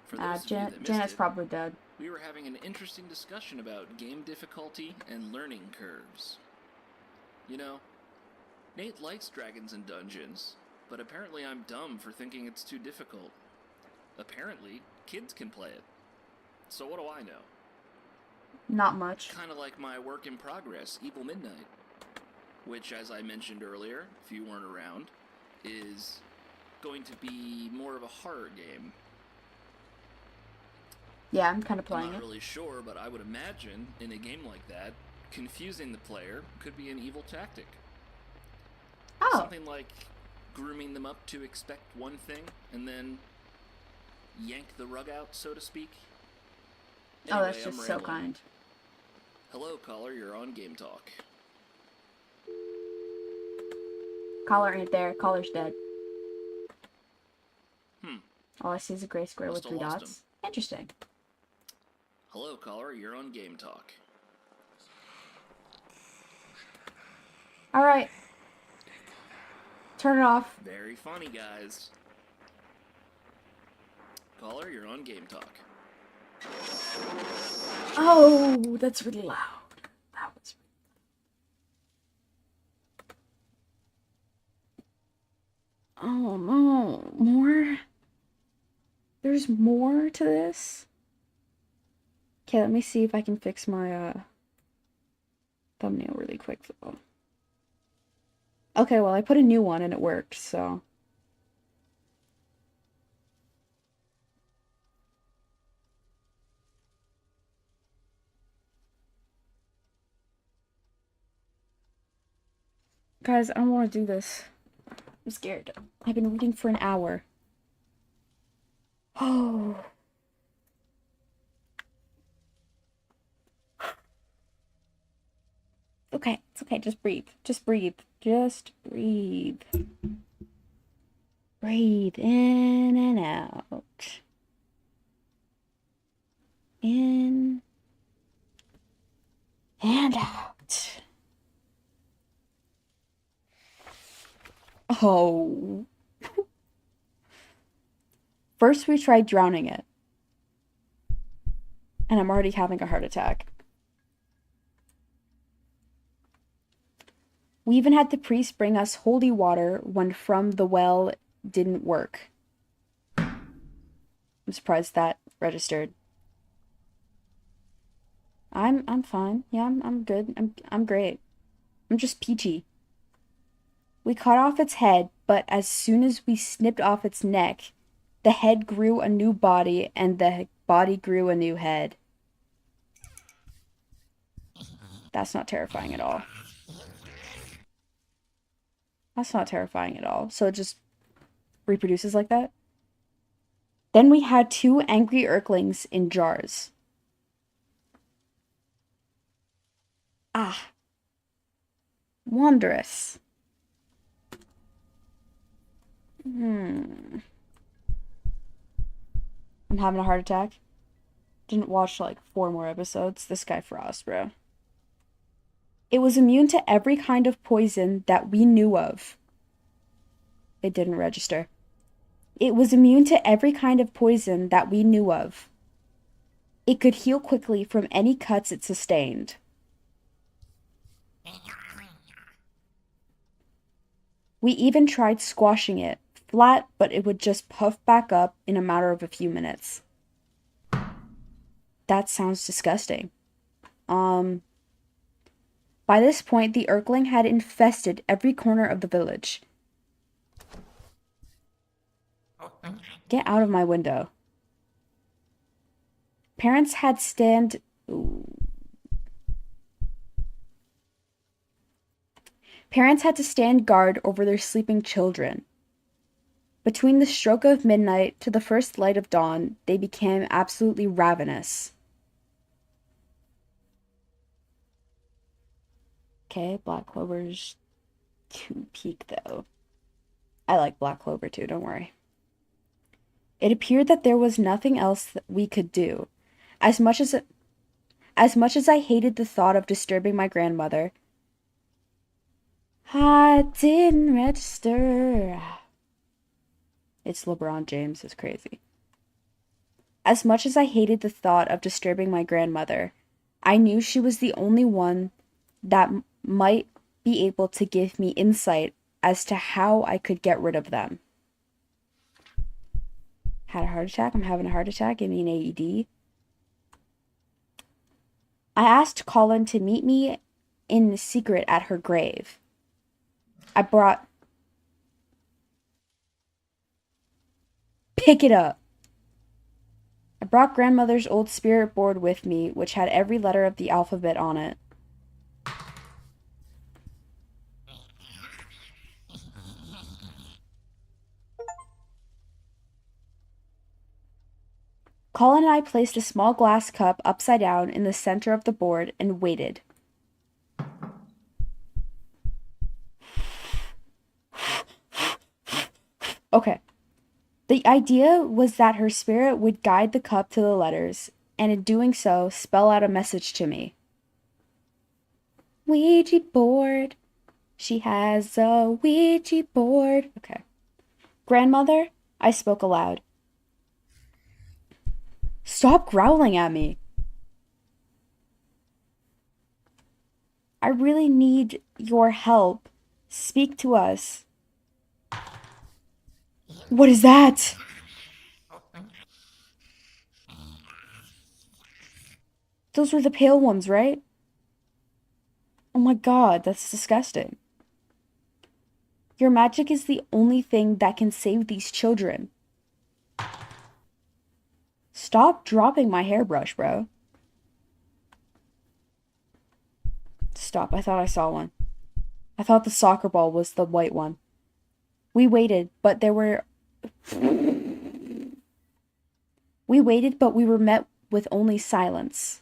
B: For those of you that missed
A: Janet's
B: it,
A: probably dead.
B: we were having an interesting discussion about game difficulty and learning curves. You know, Nate likes Dragons and Dungeons, but apparently I'm dumb for thinking it's too difficult. Apparently, kids can play it. So what do I know?
A: Not much.
B: Kind of like my work in progress, Evil Midnight, which, as I mentioned earlier, if you weren't around, is going to be more of a horror game.
A: Yeah, I'm kind of
B: I'm
A: playing
B: not
A: it.
B: really sure, but I would imagine in a game like that, confusing the player could be an evil tactic.
A: Oh,
B: Something like grooming them up to expect one thing and then yank the rug out, so to speak.
A: oh,
B: Anyway,
A: that's
B: I'm
A: just so
B: rambling.
A: kind.
B: Hello, caller, you're on Game Talk.
A: Caller ain't there. Caller's dead.
B: Hmm.
A: All I see is a gray square
B: Must
A: with
B: have
A: 3
B: lost
A: dots. Interesting.
B: Hello, caller, you're on Game Talk.
A: Alright. Turn it off.
B: Very funny, guys. Caller, you're on Game Talk.
A: Oh, that's really loud. That was. Oh no. More? There's more to this? Okay, let me see if I can fix my thumbnail really quick though. Okay, well I put a new one and it worked, so. Guys, I don't want to do this. I'm scared. I've been reading for an hour. Oh. Okay, it's okay. Just breathe. Just breathe. Just breathe. Breathe in and out. In and out. Oh. First, we tried drowning it. And I'm already having a heart attack. We even had the priest bring us holy water when from the well didn't work. I'm surprised that registered. I'm fine. Yeah, I'm good. I'm great. I'm just peachy. We cut off its head, but as soon as we snipped off its neck, the head grew a new body and the body grew a new head. That's not terrifying at all. That's not terrifying at all. So it just reproduces like that? Then we had 2 angry Urklings in jars. Ah. Wondrous. I'm having a heart attack. Didn't watch like 4 more episodes. This guy Frost, bro. It was immune to every kind of poison that we knew of. It didn't register. It was immune to every kind of poison that we knew of. It could heal quickly from any cuts it sustained. We even tried squashing it, flat, but it would just puff back up in a matter of a few minutes. That sounds disgusting. Um, by this point, the Urkling had infested every corner of the village. Get out of my window. Parents had stand. Ooh. Parents had to stand guard over their sleeping children. Between the stroke of midnight to the first light of dawn, they became absolutely ravenous. Okay, Black Clover's too peak though. I like Black Clover too, don't worry. It appeared that there was nothing else that we could do. As much as I hated the thought of disturbing my grandmother, I didn't register. It's LeBron James, it's crazy. As much as I hated the thought of disturbing my grandmother, I knew she was the only one that might be able to give me insight as to how I could get rid of them. Had a heart attack? I'm having a heart attack. Give me an AED. I asked Colin to meet me in secret at her grave. I brought... Pick it up! I brought grandmother's old spirit board with me, which had every letter of the alphabet on it. Colin and I placed a small glass cup upside down in the center of the board and waited. Okay. The idea was that her spirit would guide the cup to the letters, and in doing so, spell out a message to me. Ouija board. She has a Ouija board. Okay. Grandmother, I spoke aloud. Stop growling at me. I really need your help. Speak to us. What is that? Those were the pale ones, right? Oh my god, that's disgusting. Your magic is the only thing that can save these children. Stop dropping my hairbrush, bro. Stop, I thought I saw one. I thought the soccer ball was the white one. We waited, but we were met with only silence.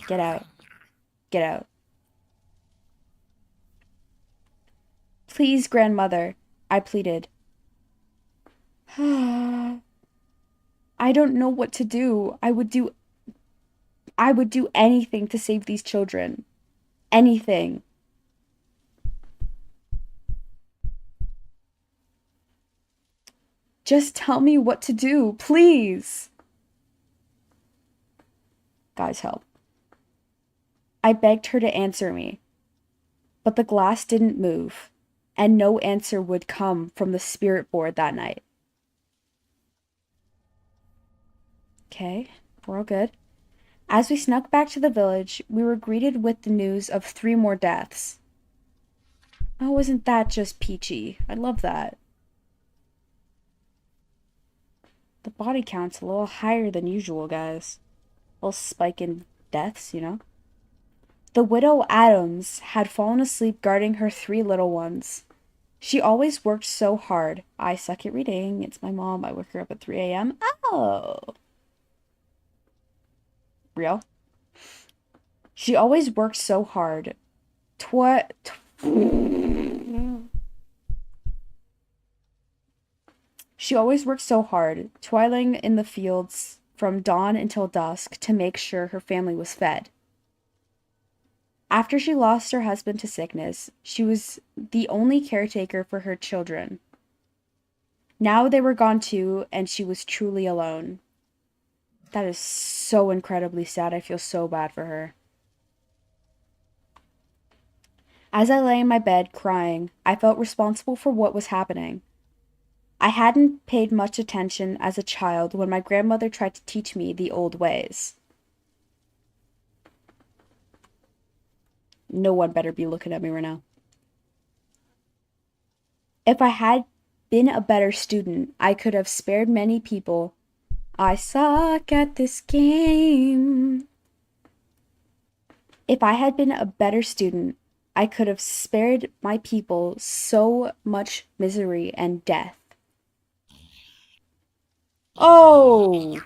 A: Get out. Get out. Please, grandmother, I pleaded. I don't know what to do. I would do anything to save these children. Anything. Just tell me what to do, please. Guys, help. I begged her to answer me, but the glass didn't move, and no answer would come from the spirit board that night. Okay, we're all good. As we snuck back to the village, we were greeted with the news of 3 more deaths. Oh, isn't that just peachy? I love that. The body count's a little higher than usual, guys. A little spike in deaths, you know? The widow Adams had fallen asleep guarding her 3 little ones. She always worked so hard. I suck at reading. It's my mom. I wake her up at 3 a.m. Oh. Real? She always worked so hard. She always worked so hard, toiling in the fields from dawn until dusk to make sure her family was fed. After she lost her husband to sickness, she was the only caretaker for her children. Now they were gone too, and she was truly alone. That is so incredibly sad. I feel so bad for her. As I lay in my bed crying, I felt responsible for what was happening. I hadn't paid much attention as a child when my grandmother tried to teach me the old ways. No one better be looking at me right now. If I had been a better student, I could have spared many people. I suck at this game. If I had been a better student, I could have spared my people so much misery and death. Oh!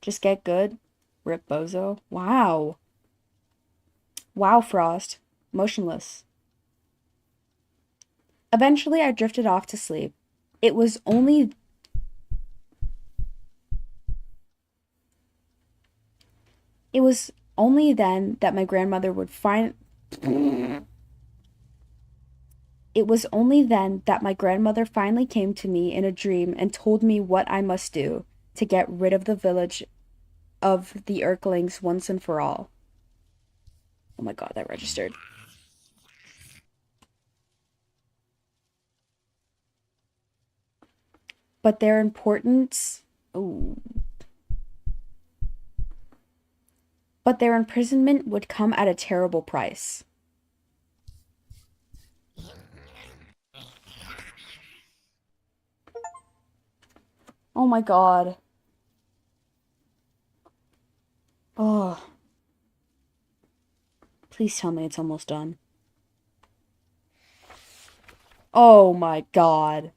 A: Just get good. Rip Bozo. Wow. Wow, Frost. Motionless. Eventually, I drifted off to sleep. It was only It was only then that my grandmother would find It was only then that my grandmother finally came to me in a dream and told me what I must do to get rid of the village of the Erklings once and for all. Oh my god, that registered. But their importance. Oh. But their imprisonment would come at a terrible price. Oh my god. Oh. Please tell me it's almost done. Oh my god.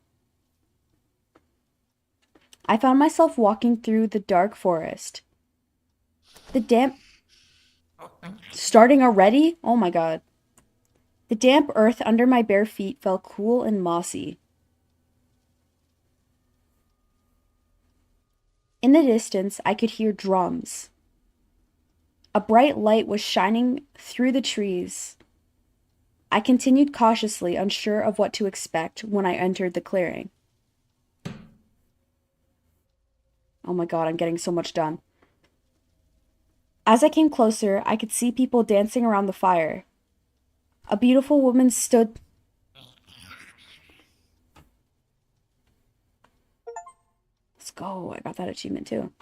A: I found myself walking through the dark forest. The damp. Starting already? Oh my god. The damp earth under my bare feet felt cool and mossy. In the distance, I could hear drums. A bright light was shining through the trees. I continued cautiously, unsure of what to expect when I entered the clearing. Oh my god, I'm getting so much done. As I came closer, I could see people dancing around the fire. A beautiful woman stood. Let's go. I got that achievement too.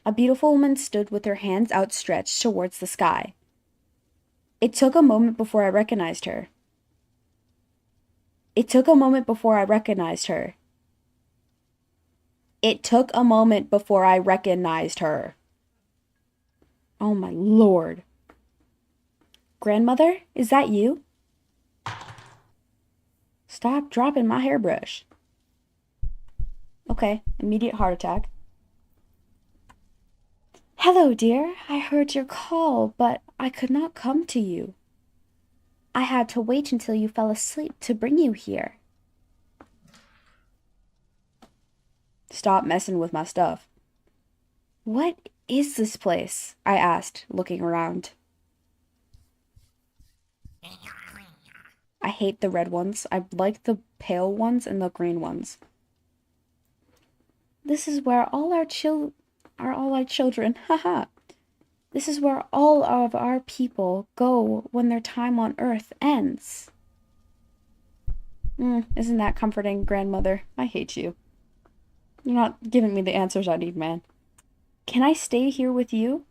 A: A beautiful woman stood with her hands outstretched towards the sky. It took a moment before I recognized her. It took a moment before I recognized her. It took a moment before I recognized her. Oh my lord. Grandmother, is that you? Stop dropping my hairbrush. Okay, immediate heart attack. Hello, dear. I heard your call, but I could not come to you. I had to wait until you fell asleep to bring you here. Stop messing with my stuff. What is this place? I asked, looking around. I hate the red ones. I like the pale ones and the green ones. This is where all our children, haha. This is where all of our people go when their time on Earth ends. Isn't that comforting, grandmother? I hate you. You're not giving me the answers I need, man. Can I stay here with you?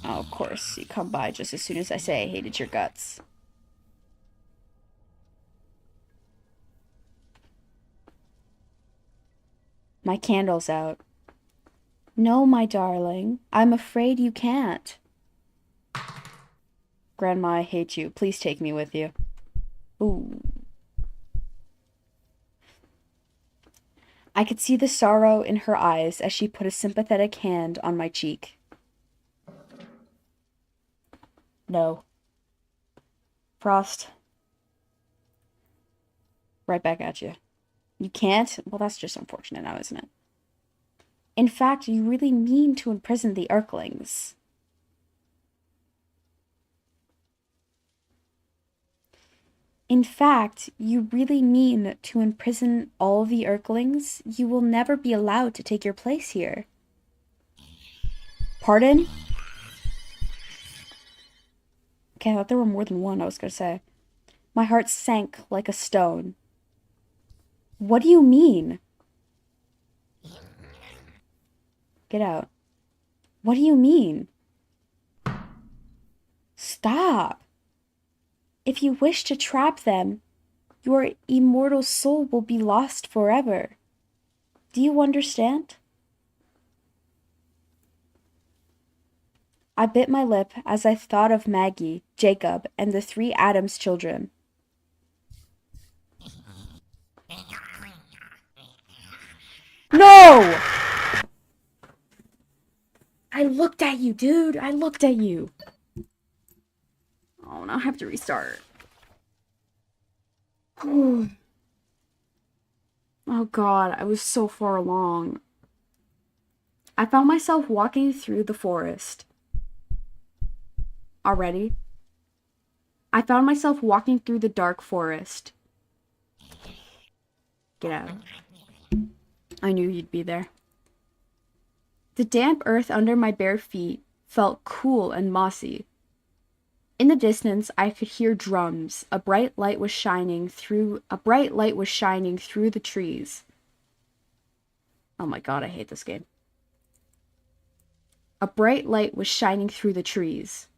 A: Oh, of course, you come by just as soon as I say I hated your guts. My candle's out. No, my darling, I'm afraid you can't. Grandma, I hate you. Please take me with you. Ooh. I could see the sorrow in her eyes as she put a sympathetic hand on my cheek. No. Frost. Right back at you. You can't? Well, that's just unfortunate now, isn't it? In fact, you really mean to imprison the Erklings. In fact, you really mean to imprison all the Erklings? You will never be allowed to take your place here. Pardon? Okay, I thought there were more than one, I was gonna say. My heart sank like a stone. What do you mean? Get out. What do you mean?
D: Stop. If you wish to trap them, your immortal soul will be lost forever. Do you understand? I bit my lip as I thought of Maggie, Jacob, and the 3 Adams children. No! I looked at you, dude. I looked at you.
A: Oh, now I have to restart. Oh god, I was so far along. I found myself walking through the forest. Already? I found myself walking through the dark forest. Get out. I knew you'd be there. The damp earth under my bare feet felt cool and mossy. In the distance, I could hear drums. A bright light was shining through the trees. Oh my god, I hate this game. A bright light was shining through the trees.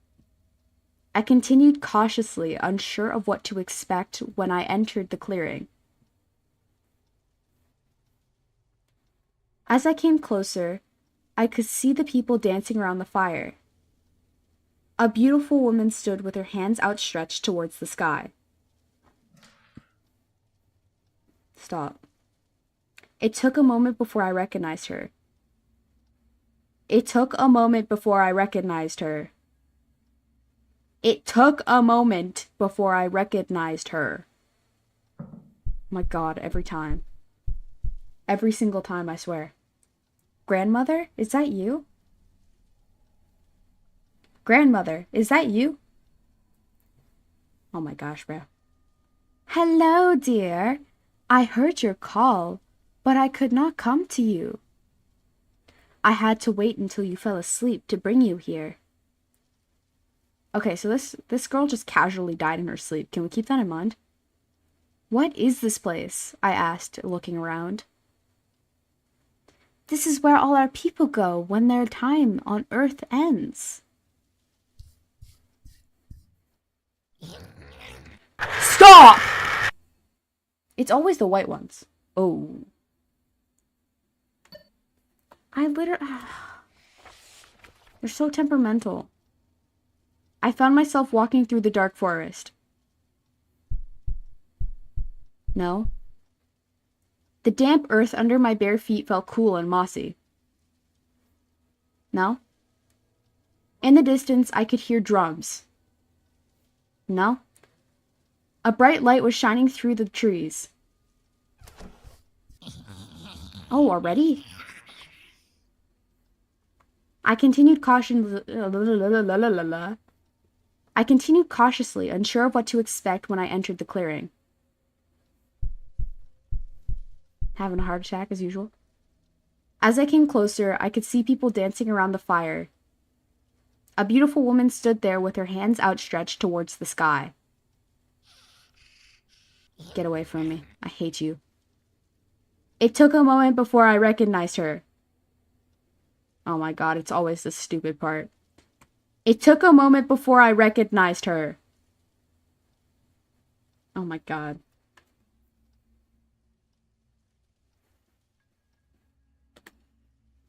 A: I continued cautiously, unsure of what to expect when I entered the clearing. As I came closer, I could see the people dancing around the fire. A beautiful woman stood with her hands outstretched towards the sky. Stop. It took a moment before I recognized her. It took a moment before I recognized her. It took a moment before I recognized her. My god, every time. Every single time, I swear. Grandmother, is that you? Grandmother, is that you? Oh my gosh, bro. Hello, dear. I heard your call, but I could not come to you. I had to wait until you fell asleep to bring you here. Okay, so this girl just casually died in her sleep. Can we keep that in mind? What is this place? I asked, looking around. This is where all our people go when their time on Earth ends. Stop! It's always the white ones. Oh. They're so temperamental. I found myself walking through the dark forest. No. The damp earth under my bare feet felt cool and mossy. No. In the distance, I could hear drums. No. A bright light was shining through the trees. Oh, already? I continued cautiously, unsure of what to expect when I entered the clearing. Having a heart attack as usual. As I came closer, I could see people dancing around the fire. A beautiful woman stood there with her hands outstretched towards the sky. Get away from me. I hate you. It took a moment before I recognized her. Oh my god, it's always this stupid part. It took a moment before I recognized her. Oh my god.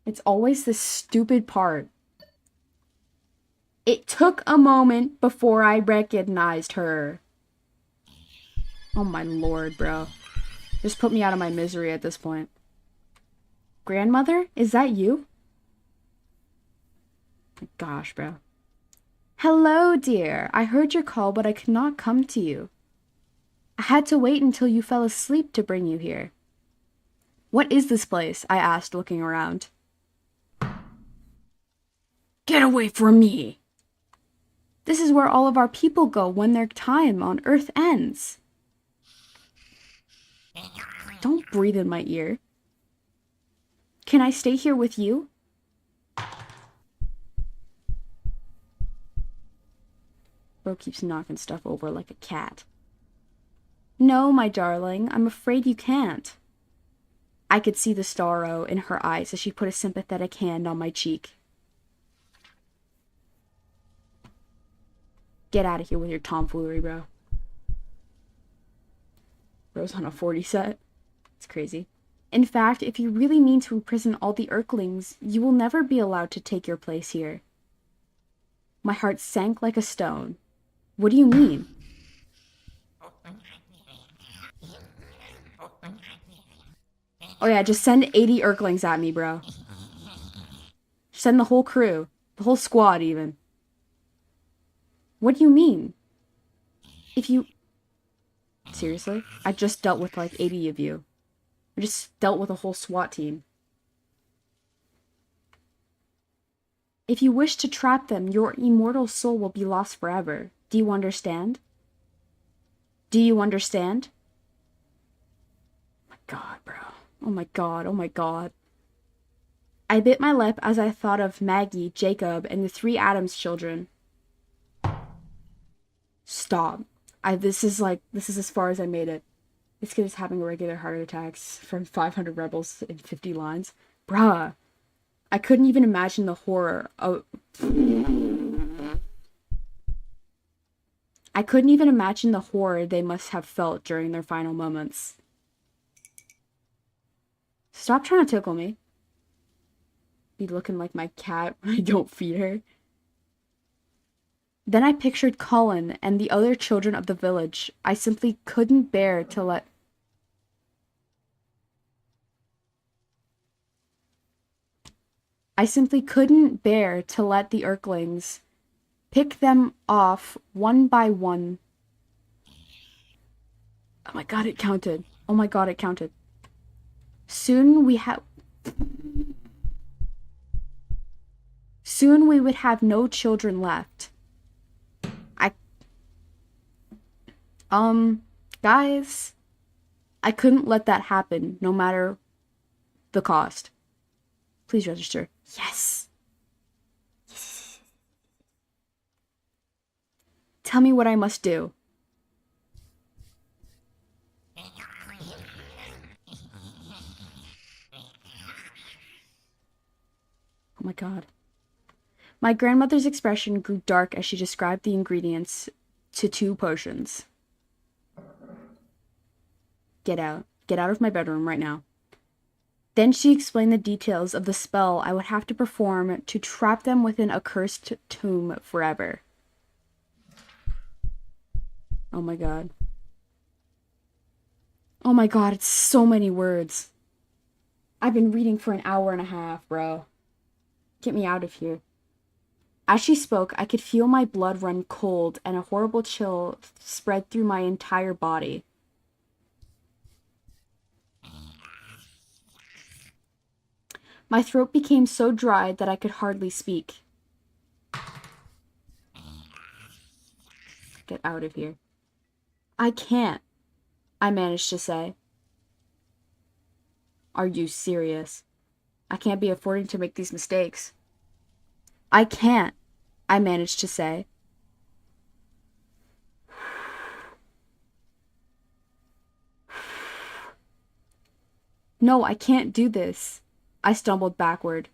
A: It's always this stupid part. It took a moment before I recognized her. Oh my lord, bro. Just put me out of my misery at this point. Grandmother, is that you? My gosh, bro. Hello, dear. I heard your call, but I could not come to you. I had to wait until you fell asleep to bring you here. What is this place? I asked, looking around. Get away from me! This is where all of our people go when their time on Earth ends. Don't breathe in my ear. Can I stay here with you? Bro keeps knocking stuff over like a cat. No, my darling, I'm afraid you can't. I could see the sorrow in her eyes as she put a sympathetic hand on my cheek. Get out of here with your tomfoolery, bro. Bro's on a 40 set. It's crazy. In fact, if you really mean to imprison all the Earthlings, you will never be allowed to take your place here. My heart sank like a stone. What do you mean? Oh yeah, just send 80 Earthlings at me, bro. Send the whole crew. The whole squad, even. What do you mean? If you... Seriously? I just dealt with like 80 of you. I just dealt with a whole SWAT team. If you wish to trap them, your immortal soul will be lost forever. Do you understand? Do you understand? Oh my god, bro. Oh my god, oh my god. I bit my lip as I thought of Maggie, Jacob, and the 3 Adams children. Stop. This is as far as I made it. This kid is having regular heart attacks from 500 rebels in 50 lines. Bruh. I couldn't even imagine the horror of... I couldn't even imagine the horror they must have felt during their final moments. Stop trying to tickle me. Be looking like my cat when I don't feed her. Then I pictured Colin and the other children of the village. I simply couldn't bear to let... I simply couldn't bear to let the Earthlings pick them off one by one. Oh my god, it counted. Oh my god, it counted. Soon we would have no children left. Guys, I couldn't let that happen, no matter the cost. Please register. Yes. Tell me what I must do. Oh my god. My grandmother's expression grew dark as she described the ingredients to 2 potions. Get out. Get out of my bedroom right now. Then she explained the details of the spell I would have to perform to trap them within a cursed tomb forever. Oh my god. Oh my god, it's so many words. I've been reading for an hour and a half, bro. Get me out of here. As she spoke, I could feel my blood run cold and a horrible chill spread through my entire body. My throat became so dry that I could hardly speak. Get out of here. I can't, I managed to say. Are you serious? I can't be affording to make these mistakes. I can't, I managed to say. No, I can't do this. I stumbled backwards,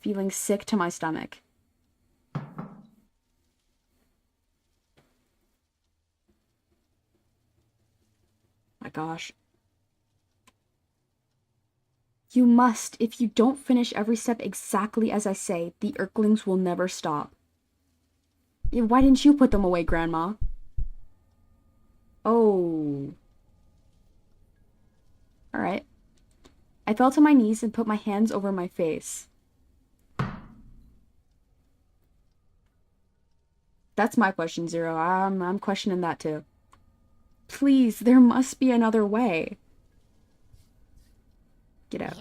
A: feeling sick to my stomach. My gosh. You must. If you don't finish every step exactly as I say, the Earthlings will never stop. Yeah, why didn't you put them away, Grandma? Oh. Alright. I fell to my knees and put my hands over my face. That's my question, Zero. I'm questioning that too. Please, there must be another way. Get out.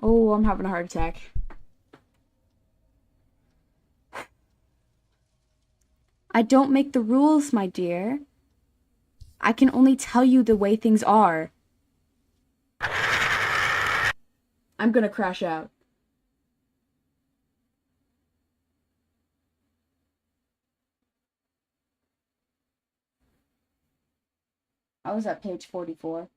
A: Oh, I'm having a heart attack. I don't make the rules, my dear. I can only tell you the way things are. I'm gonna crash out. I was at page 44.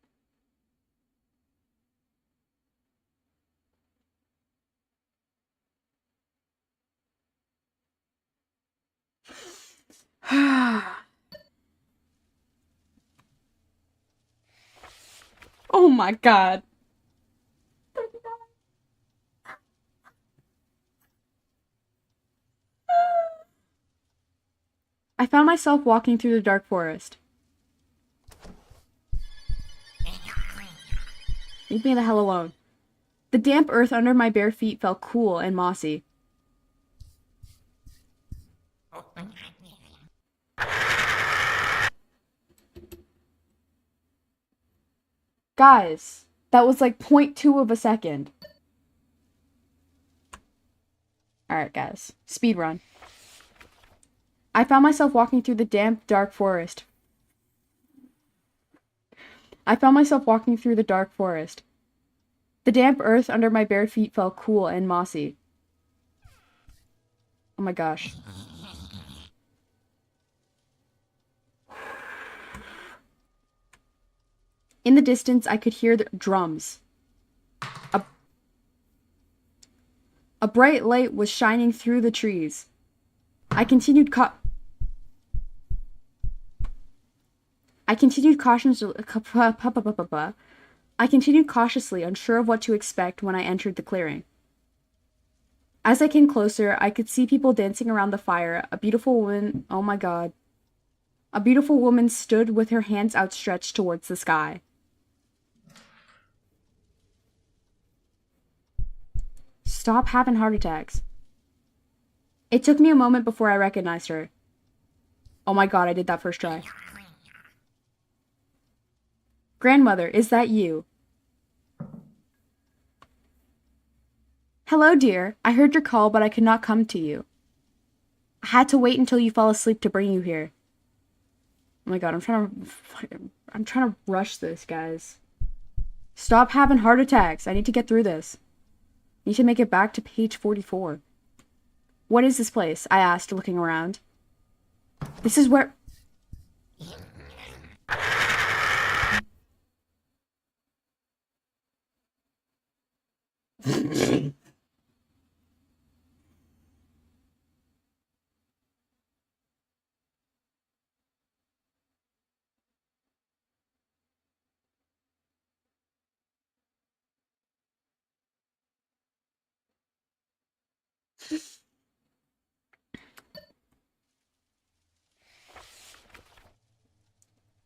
A: Oh my god. I found myself walking through the dark forest. Leave me the hell alone. The damp earth under my bare feet felt cool and mossy. Guys, that was like 0.2 of a second. Alright, guys. Speed run. I found myself walking through the damp, dark forest. I found myself walking through the dark forest. The damp earth under my bare feet felt cool and mossy. Oh my gosh. In the distance, I could hear the drums. A bright light was shining through the trees. I continued cautiously, unsure of what to expect when I entered the clearing. As I came closer, I could see people dancing around the fire. A beautiful woman, oh my god. A beautiful woman stood with her hands outstretched towards the sky. Stop having heart attacks. It took me a moment before I recognized her. Oh my god, I did that first try. Grandmother, is that you? Hello, dear. I heard your call, but I could not come to you. I had to wait until you fell asleep to bring you here. Oh my god, I'm trying to rush this, guys. Stop having heart attacks. I need to get through this. I need to make it back to page 44. What is this place? I asked, looking around. This is where...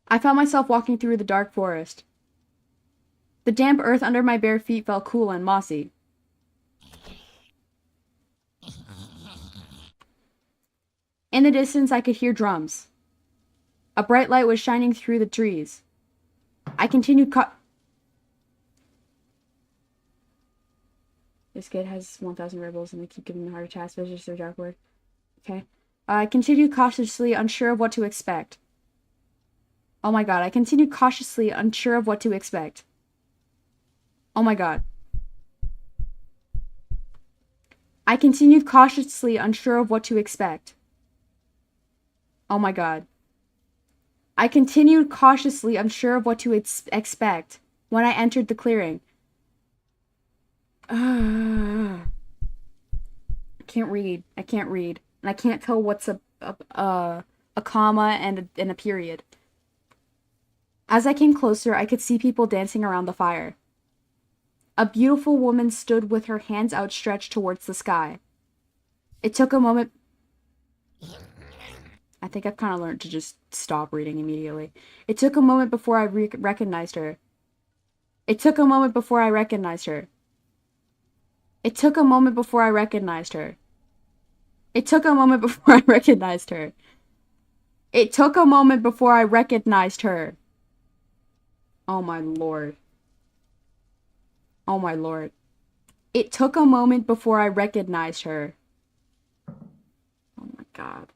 A: I found myself walking through the dark forest. The damp earth under my bare feet felt cool and mossy. In the distance, I could hear drums. A bright light was shining through the trees. I continued This kid has 1,000 rebels and they keep giving me heart attacks. That's just their dark word. Okay. I continued cautiously, unsure of what to expect. Oh my god, I continued cautiously, unsure of what to expect. Oh my god. I continued cautiously, unsure of what to expect. Oh my god. I continued cautiously, unsure of what to expect when I entered the clearing. I can't read. I can't read. And I can't tell what's a comma and a period. As I came closer, I could see people dancing around the fire. A beautiful woman stood with her hands outstretched towards the sky. It took a moment... I think I've kind of learned to just stop reading immediately. It took a moment before I recognized her. It took a moment before I recognized her. It took a moment before I recognized her. It took a moment before I recognized her. It took a moment before I recognized her. Oh my lord. Oh my lord. It took a moment before I recognized her. Oh my god.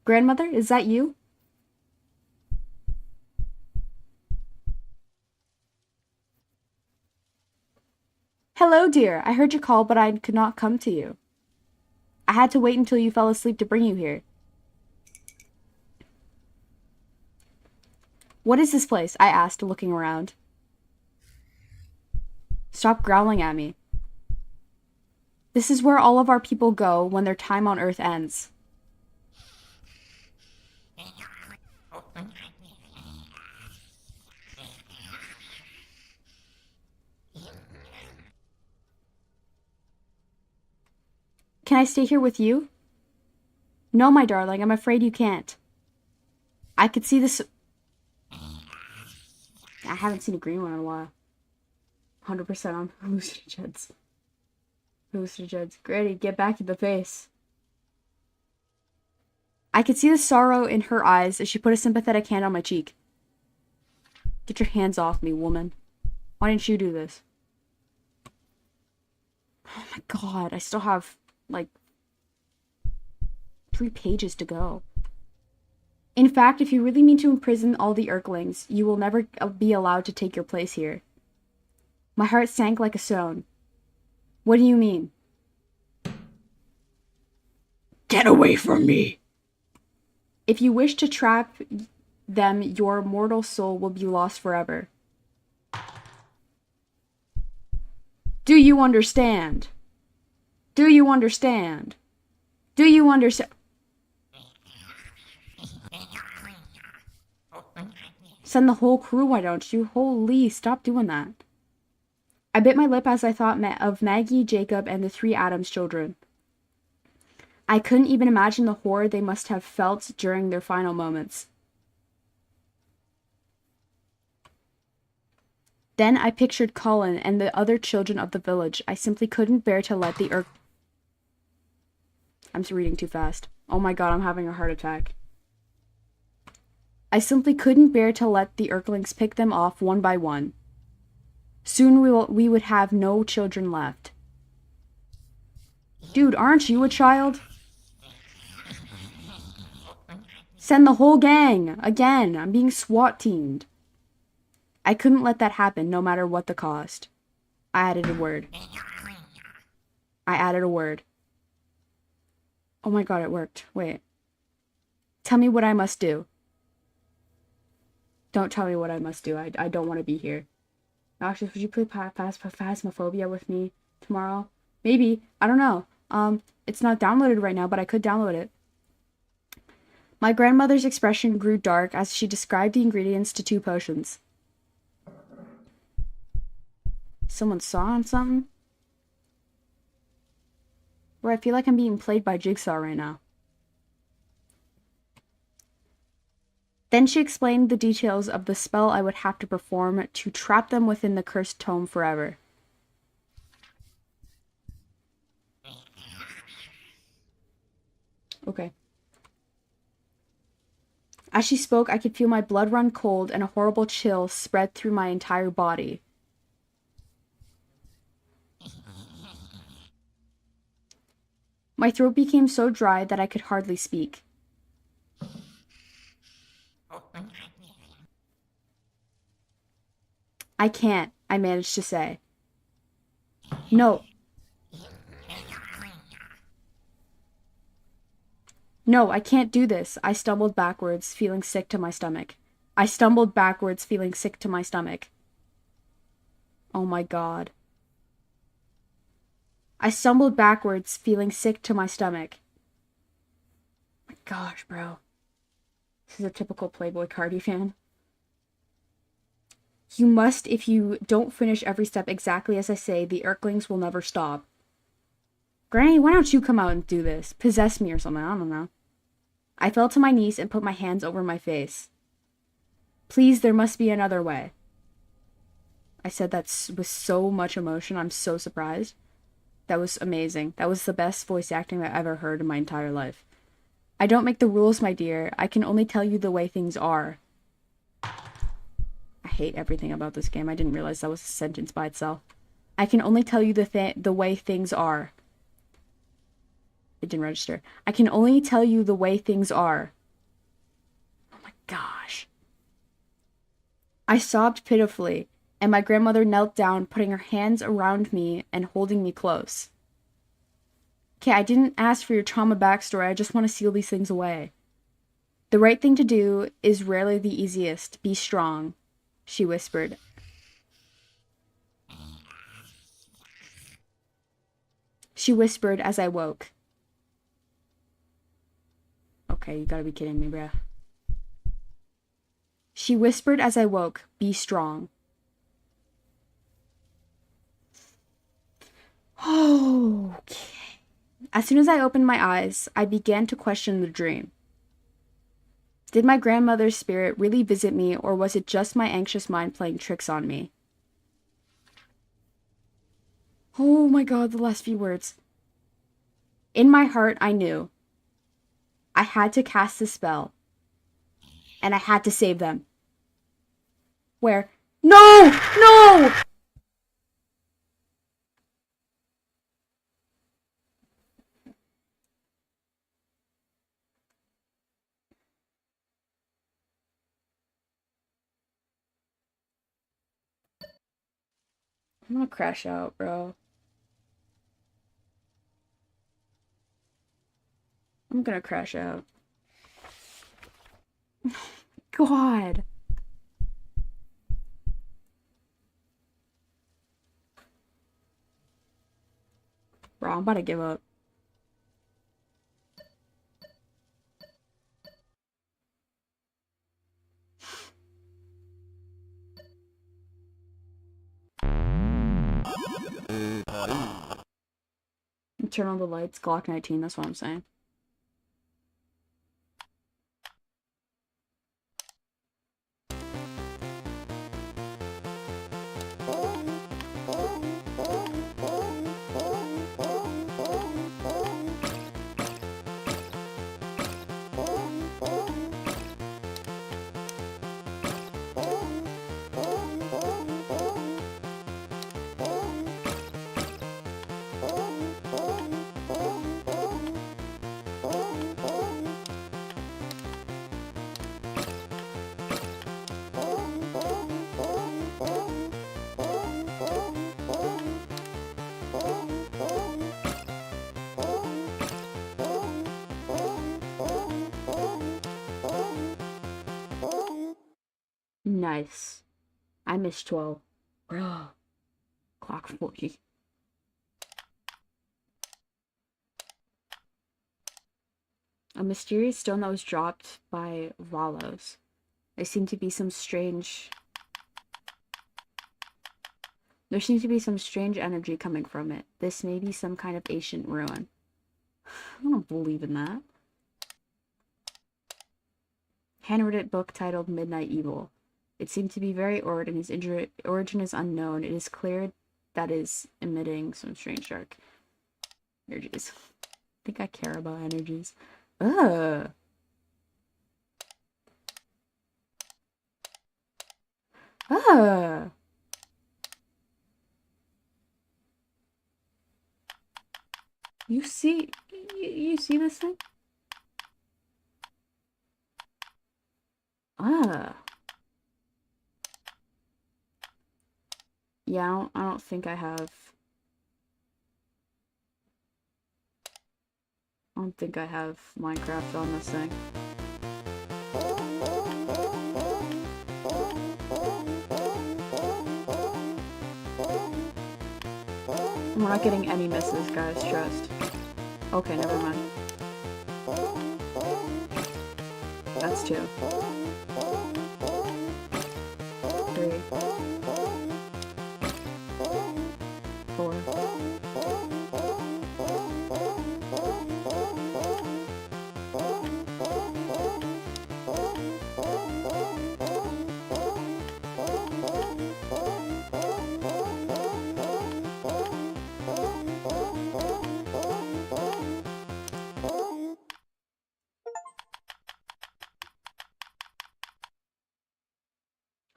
A: Grandmother, is that you? Hello, dear. I heard your call, but I could not come to you. I had to wait until you fell asleep to bring you here. What is this place? I asked, looking around. Stop growling at me. This is where all of our people go when their time on Earth ends. Can I stay here with you? No, my darling, I'm afraid you can't. I could see this. I haven't seen a green one in a while. 100% on hallucinogens. Hallucinogens. Granny, get back to the face. I could see the sorrow in her eyes as she put a sympathetic hand on my cheek. Get your hands off me, woman. Why didn't you do this? Oh my god, I still have, like, 3 pages to go. In fact, if you really mean to imprison all the Earthlings, you will never be allowed to take your place here. My heart sank like a stone. What do you mean? Get away from me! If you wish to trap them, your mortal soul will be lost forever. Do you understand? Do you understand? Do you understand? Send the whole crew, why don't you? Holy, stop doing that. I bit my lip as I thought of Maggie, Jacob, and the 3 Adams children. I couldn't even imagine the horror they must have felt during their final moments. Then I pictured Colin and the other children of the village. I simply couldn't bear to let the I'm reading too fast. Oh my god, I'm having a heart attack. I simply couldn't bear to let the Earthlings pick them off one by one. Soon we would have no children left. Dude, aren't you a child? Send the whole gang! Again, I'm being SWAT-teamed. I couldn't let that happen, no matter what the cost. I added a word. Oh my god, it worked. Wait. Tell me what I must do. Don't tell me what I must do. I don't want to be here. Actually, would you play Phasmophobia with me tomorrow? Maybe. I don't know. It's not downloaded right now, but I could download it. My grandmother's expression grew dark as she described the ingredients to 2 potions. Someone sawing something? Where I feel like I'm being played by Jigsaw right now. Then she explained the details of the spell I would have to perform to trap them within the cursed tome forever. Okay. As she spoke, I could feel my blood run cold and a horrible chill spread through my entire body. My throat became so dry that I could hardly speak. I can't, I managed to say. No. No, I can't do this. I stumbled backwards, feeling sick to my stomach. Oh my god. I stumbled backwards, feeling sick to my stomach. My gosh, bro. This is a typical Playboy Cardi fan. You must, if you don't finish every step exactly as I say, the Earthlings will never stop. Granny, why don't you come out and do this? Possess me or something, I don't know. I fell to my knees and put my hands over my face. Please, there must be another way. I said that with so much emotion, I'm so surprised. That was amazing. That was the best voice acting I've ever heard in my entire life. I don't make the rules, my dear. I can only tell you the way things are. I hate everything about this game. I didn't realize that was a sentence by itself. I can only tell you the way things are. It didn't register. I can only tell you the way things are. Oh my gosh. I sobbed pitifully, and my grandmother knelt down, putting her hands around me and holding me close. Okay, I didn't ask for your trauma backstory. I just want to seal these things away. The right thing to do is rarely the easiest. Be strong, she whispered. She whispered as I woke. Okay, you gotta be kidding me, bruh. She whispered as I woke, be strong. Okay. As soon as I opened my eyes, I began to question the dream. Did my grandmother's spirit really visit me, or was it just my anxious mind playing tricks on me? Oh my god, the last few words. In my heart, I knew. I had to cast the spell. And I had to save them. Where? No! No! I'm gonna crash out, bro. I'm gonna crash out. God. Bro, I'm about to give up. Turn on the lights. Glock 19, that's what I'm saying. Nice. I missed 12. Bro. Clock 40. A mysterious stone that was dropped by Valos. There seemed to be some strange... There seems to be some strange energy coming from it. This may be some kind of ancient ruin. I don't believe in that. Handwritten book titled Midnight Evil. It seemed to be very old and his origin is unknown. It is clear that is emitting some strange dark energies. I think I care about energies. Ugh. Ugh. You see this thing? Ah. Yeah, I don't think I have. I don't think I have Minecraft on this thing. We're not getting any misses, guys, trust. Okay, never mind. That's 2. 3. 4.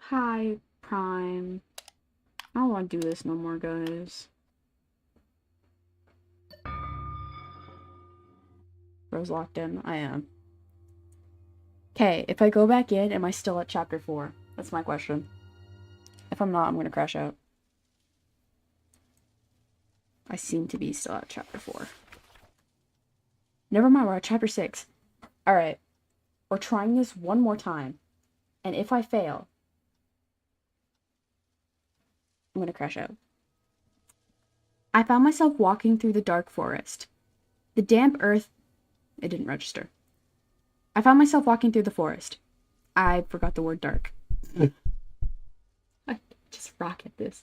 A: Hi, Prime. I don't want to do this no more, guys. Bro's locked in. I am. Okay, if I go back in, am I still at chapter 4? That's my question. If I'm not, I'm gonna crash out. I seem to be still at chapter 4. Never mind, we're at chapter 6. Alright, we're trying this one more time. And if I fail, I'm gonna crash out. I found myself walking through the dark forest. The damp earth... It didn't register. I found myself walking through the forest. I forgot the word dark. I just rock at this.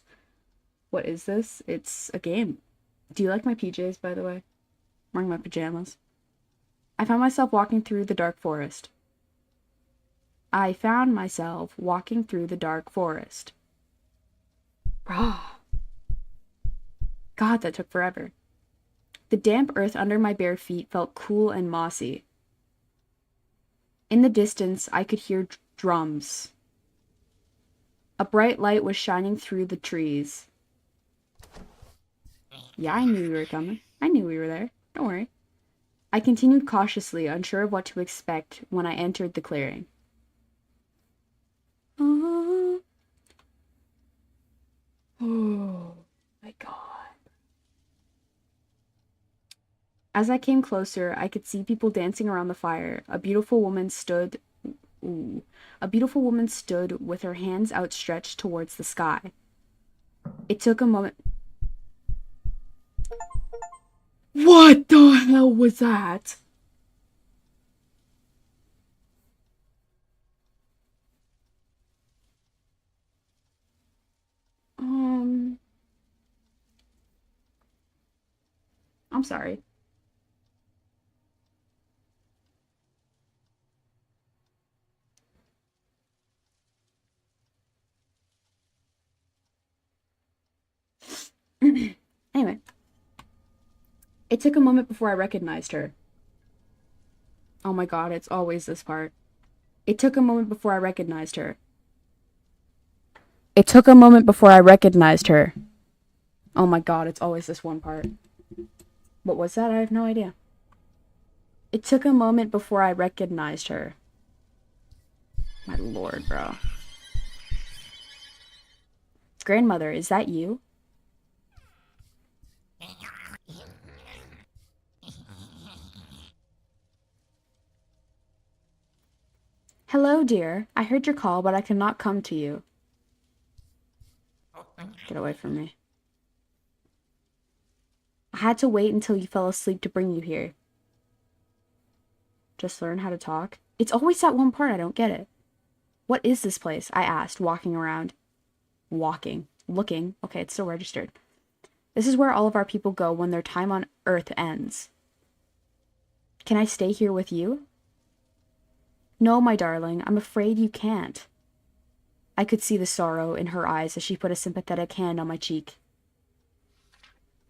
A: What is this? It's a game. Do you like my PJs, by the way? I'm wearing my pajamas. I found myself walking through the dark forest. I found myself walking through the dark forest. Rah. God, that took forever. The damp earth under my bare feet felt cool and mossy. In the distance, I could hear drums. A bright light was shining through the trees. Yeah, I knew you were coming. I knew we were there. Don't worry. I continued cautiously, unsure of what to expect when I entered the clearing. Oh my God. As I came closer, I could see people dancing around the fire. A beautiful woman stood with her hands outstretched towards the sky. It took a moment. What the hell was that? I'm sorry. Anyway. It took a moment before I recognized her. Oh my God, it's always this part. It took a moment before I recognized her. It took a moment before I recognized her. Oh my God, it's always this one part. What was that? I have no idea. It took a moment before I recognized her. My lord, bro. Grandmother, is that you? Hello, dear. I heard your call, but I cannot come to you. Get away from me. I had to wait until you fell asleep to bring you here. Just learn how to talk? It's always that one part, I don't get it. What is this place? I asked, walking around. Looking. Okay, it's still registered. This is where all of our people go when their time on Earth ends. Can I stay here with you? No, my darling, I'm afraid you can't. I could see the sorrow in her eyes as she put a sympathetic hand on my cheek.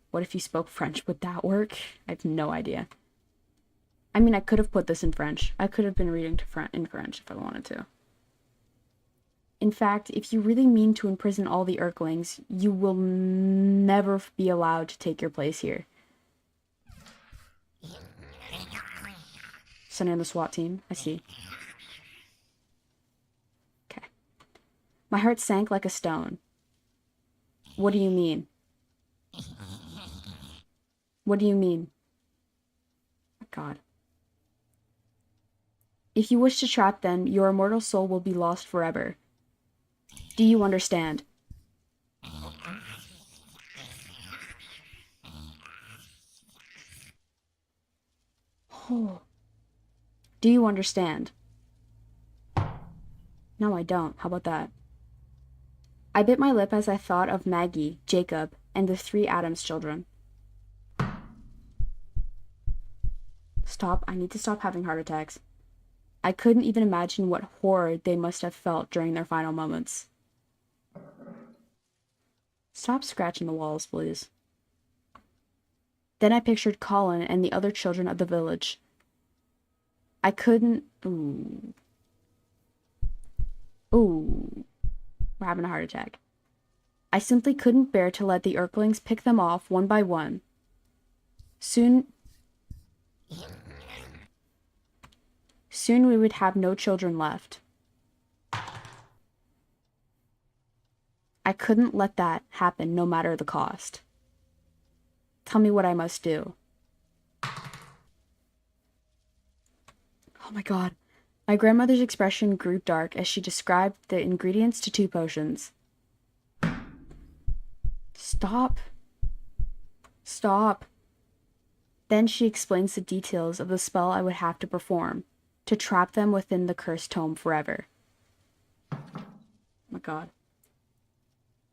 A: What if you spoke French? Would that work? I have no idea. I mean, I could have put this in French. I could have been reading in French if I wanted to. In fact, if you really mean to imprison all the Earthlings, you will never be allowed to take your place here. Sending the SWAT team. I see. Okay. My heart sank like a stone. What do you mean? What do you mean? Oh, God. If you wish to trap them, your immortal soul will be lost forever. Do you understand? Oh. Do you understand? No, I don't. How about that? I bit my lip as I thought of Maggie, Jacob, and the 3 Adams children. Stop. I need to stop having heart attacks. I couldn't even imagine what horror they must have felt during their final moments. Stop scratching the walls, please. Then I pictured Colin and the other children of the village. I couldn't... Ooh. We're having a heart attack. I simply couldn't bear to let the Earthlings pick them off one by one. Soon we would have no children left. I couldn't let that happen no matter the cost. Tell me what I must do. Oh my god. My grandmother's expression grew dark as she described the ingredients to 2 potions. Stop. Stop. Then she explains the details of the spell I would have to perform to trap them within the cursed tome forever. Oh my god.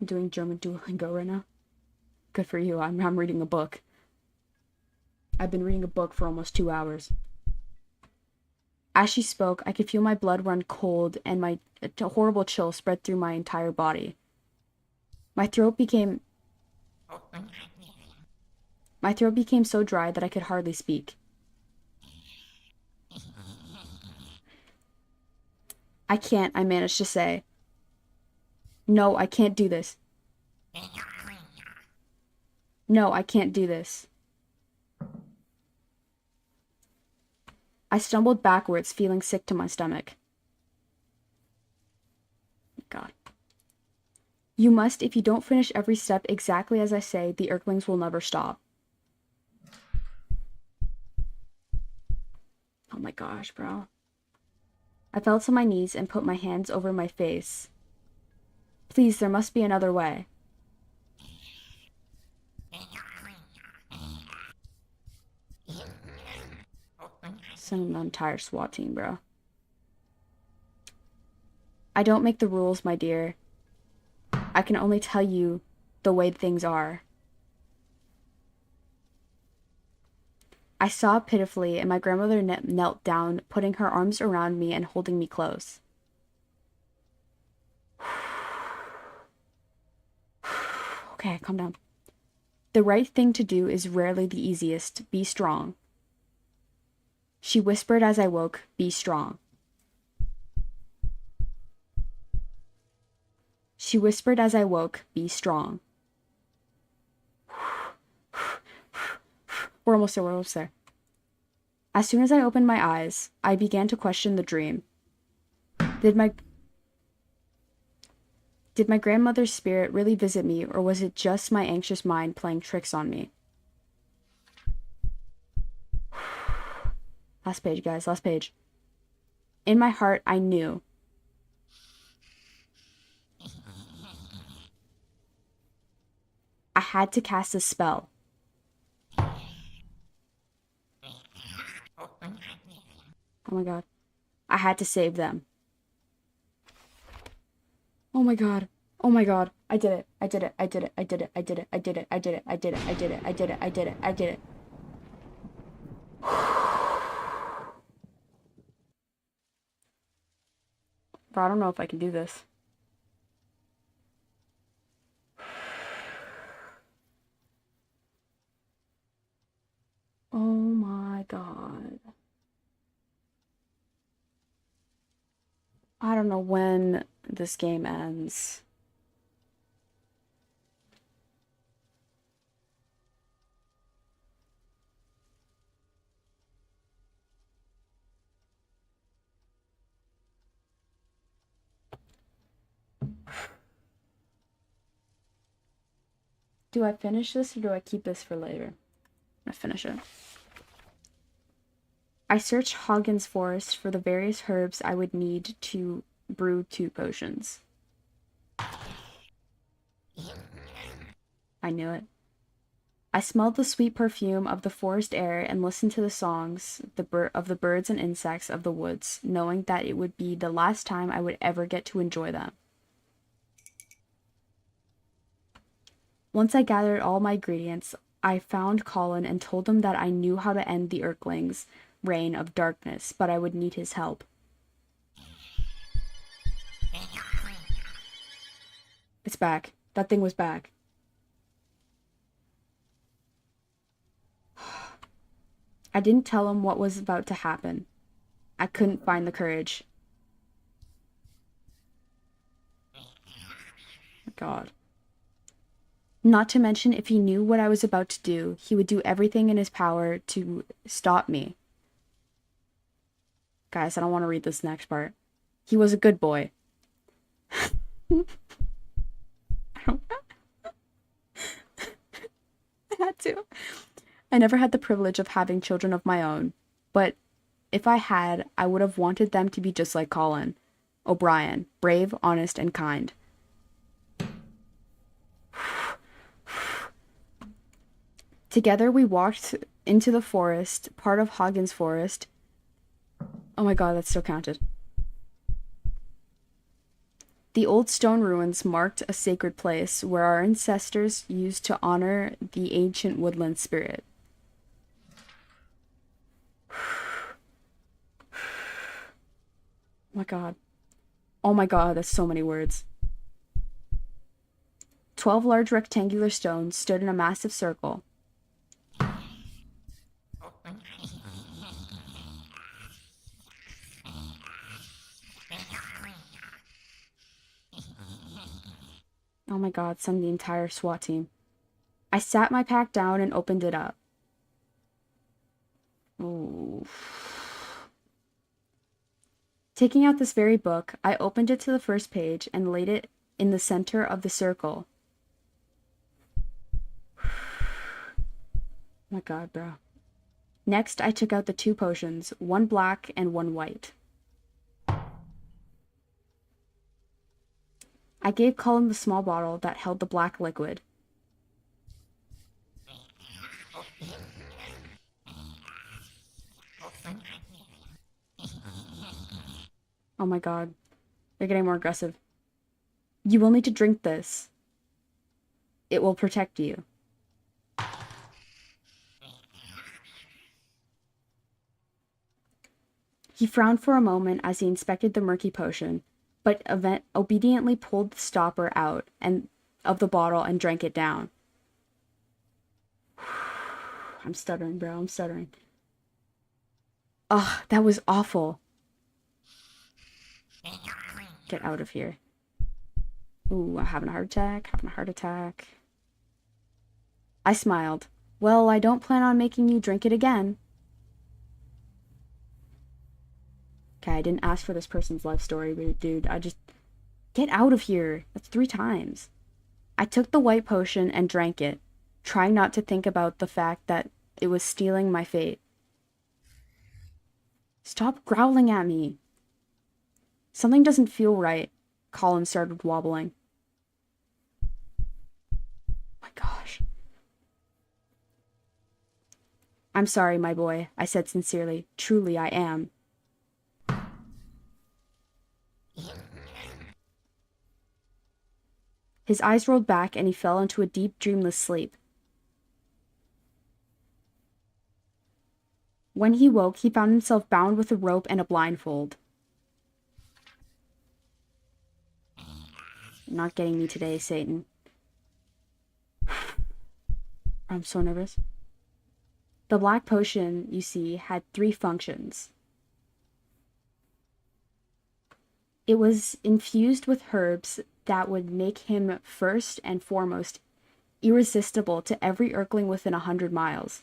A: I'm doing German Duolingo right now. Good for you. I'm reading a book. I've been reading a book for almost 2 hours. As she spoke, I could feel my blood run cold and a horrible chill spread through my entire body. My throat became so dry that I could hardly speak. I can't, I managed to say. No, I can't do this. No, I can't do this. I stumbled backwards, feeling sick to my stomach. God. You must, if you don't finish every step exactly as I say, the Earthlings will never stop. Oh my gosh, bro. I fell to my knees and put my hands over my face. Please, there must be another way. Send an entire SWAT team, bro. I don't make the rules, my dear. I can only tell you the way things are. I sobbed pitifully, and my grandmother knelt down, putting her arms around me and holding me close. Okay, calm down. The right thing to do is rarely the easiest. Be strong. She whispered as I woke, be strong. She whispered as I woke, be strong. We're almost there. As soon as I opened my eyes, I began to question the dream. Did my grandmother's spirit really visit me, or was it just my anxious mind playing tricks on me? Last page, guys, last page. In my heart, I knew. I had to cast a spell. Oh my god. I had to save them. Oh my god. Oh my god. I did it. I did it. I did it. I did it. I did it. I did it. I did it. I did it. I did it. I did it. I did it. I did it. Bro, I don't know if I can do this. Oh my god. I don't know when this game ends. Do I finish this or do I keep this for later? I'm gonna finish it. I searched Hoggen's forest for the various herbs I would need to brew 2 potions. I knew it. I smelled the sweet perfume of the forest air and listened to the songs of the birds and insects of the woods, knowing that it would be the last time I would ever get to enjoy them. Once I gathered all my ingredients, I found Colin and told him that I knew how to end the Earthlings' reign of darkness, but I would need his help. It's back. That thing was back. I didn't tell him what was about to happen. I couldn't find the courage. God. Not to mention, if he knew what I was about to do, he would do everything in his power to stop me. Guys, I don't want to read this next part. He was a good boy. I had to. I never had the privilege of having children of my own, but If I had, I would have wanted them to be just like Colin O'Brien, brave, honest, and kind. Together we walked into the forest, part of Hoggins Forest. Oh my god, that's still counted. The old stone ruins marked a sacred place where our ancestors used to honor the ancient woodland spirit. Oh my god. Oh my god, that's so many words. 12 large rectangular stones stood in a massive circle. Oh my god, sung the entire SWAT team. I sat my pack down and opened it up. Ooh. Taking out this very book, I opened it to the first page and laid it in the center of the circle. Oh my god, bro. Next, I took out the 2 potions, one black and one white. I gave Cullen the small bottle that held the black liquid. Oh my god. They're getting more aggressive. You will need to drink this. It will protect you. He frowned for a moment as he inspected the murky potion, but obediently pulled the stopper out of the bottle and drank it down. I'm stuttering, bro. I'm stuttering. Ugh, that was awful. Get out of here. Ooh, I'm having a heart attack. I smiled. Well, I don't plan on making you drink it again. Okay, I didn't ask for this person's life story, but dude, get out of here. That's 3 times. I took the white potion and drank it, trying not to think about the fact that it was stealing my fate. Stop growling at me. Something doesn't feel right. Colin started wobbling. Oh my gosh. I'm sorry, my boy, I said sincerely. Truly, I am. His eyes rolled back and he fell into a deep, dreamless sleep. When he woke, he found himself bound with a rope and a blindfold. You're not getting me today, Satan. I'm so nervous. The black potion, you see, had 3 functions. It was infused with herbs that would make him first and foremost irresistible to every Earthling within 100 miles.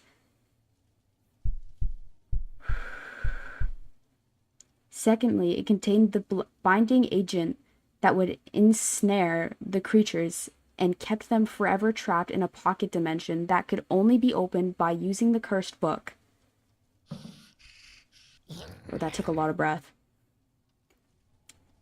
A: Secondly, it contained the binding agent that would ensnare the creatures and kept them forever trapped in a pocket dimension that could only be opened by using the cursed book. Oh, that took a lot of breath.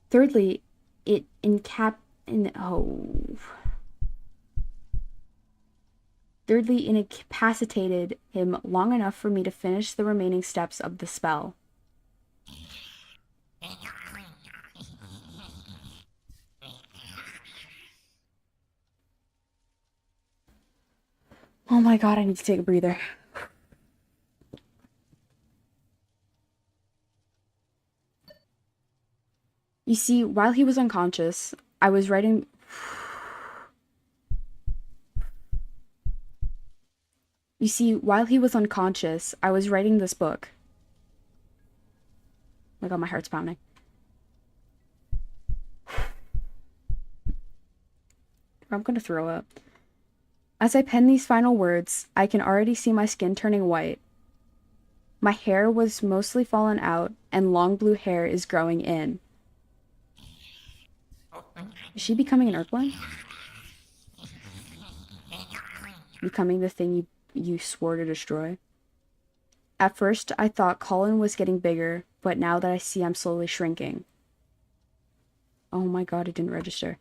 A: Thirdly, it incapacitated him long enough for me to finish the remaining steps of the spell. Oh my god, I need to take a breather. You see, while he was unconscious, I was writing... You see, while he was unconscious, I was writing this book. Oh my god, my heart's pounding. I'm gonna throw up. As I pen these final words, I can already see my skin turning white. My hair was mostly fallen out, and long blue hair is growing in. Is she becoming an Earthling? Becoming the thing you swore to destroy?
D: At first, I thought Colin was getting bigger, but now that I see I'm slowly shrinking. Oh my god, it didn't register.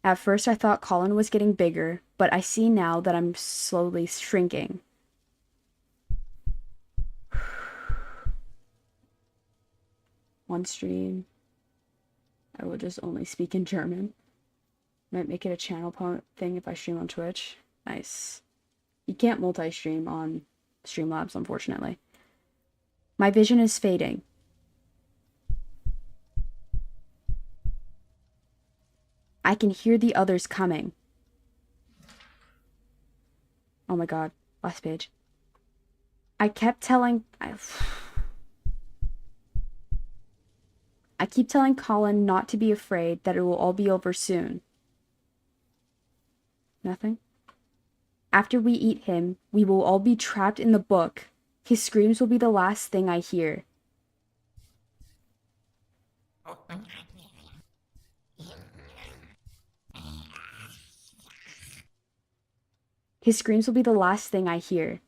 D: At first, I thought Colin was getting bigger, but I see now that I'm slowly shrinking. One stream, I will just only speak in German. Might make it a channel thing if I stream on Twitch. Nice. You can't multi-stream on Streamlabs, unfortunately. My vision is fading. I can hear the others coming. Oh my god. Last page. I kept telling... I keep telling Colin not to be afraid, that it will all be over soon. Nothing? After we eat him, we will all be trapped in the book. His screams will be the last thing I hear. His screams will be the last thing I hear.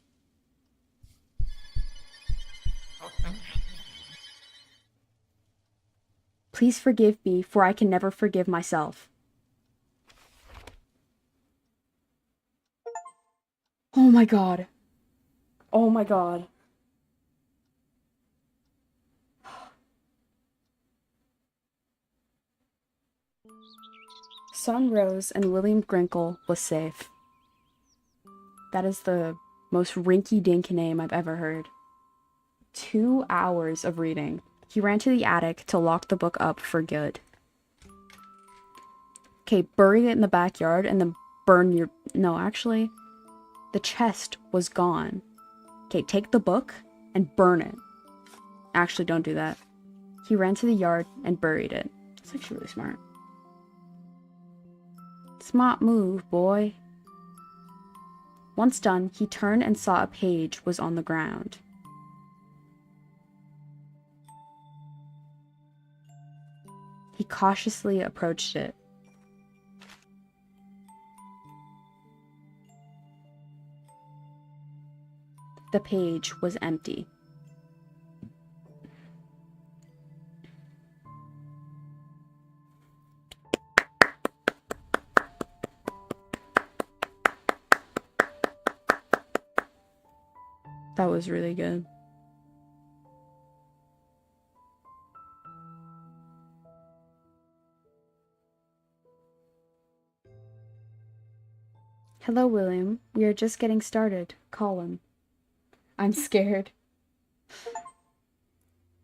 D: Please forgive me, for I can never forgive myself. Oh my god. Oh my god. Sun rose and William Grinkle was safe. That is the most rinky-dink name I've ever heard. 2 hours of reading. He ran to the attic to lock the book up for good. Okay, bury it in the backyard and then burn your... No, actually, the chest was gone. Okay, take the book and burn it. Actually, don't do that. He ran to the yard and buried it. It's actually really smart. Smart move, boy. Once done, he turned and saw a page was on the ground. He cautiously approached it. The page was empty. That was really good. Hello, William. We are just getting started. Colin. I'm scared.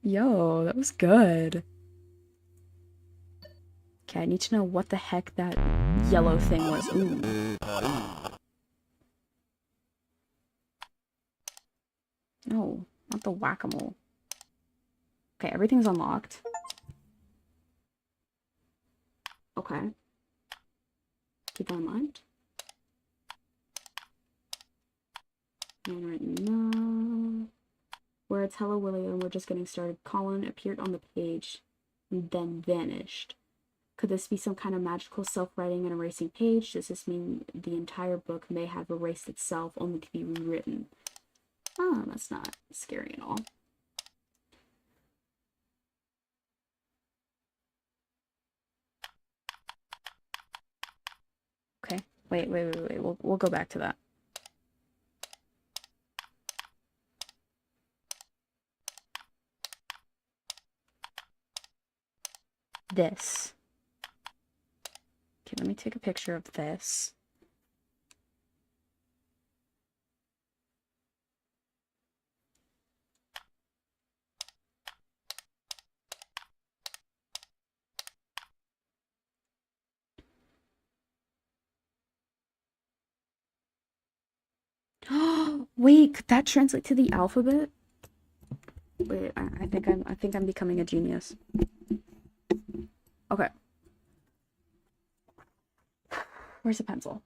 D: Yo, that was good. Okay, I need to know what the heck that yellow thing was. Ooh. No, not the whack-a-mole. Okay, everything's unlocked. Okay. Keep that in mind. Handwritten no. Where it's hello, William, we're just getting started. Colin appeared on the page and then vanished. Could this be some kind of magical self-writing and erasing page? Does this mean the entire book may have erased itself only to be rewritten? Oh, that's not scary at all. Okay, wait. We'll go back to that. This. Okay, let me take a picture of this. Wait, could that translate to the alphabet? Wait, I think I'm becoming a genius. Okay. Where's the pencil?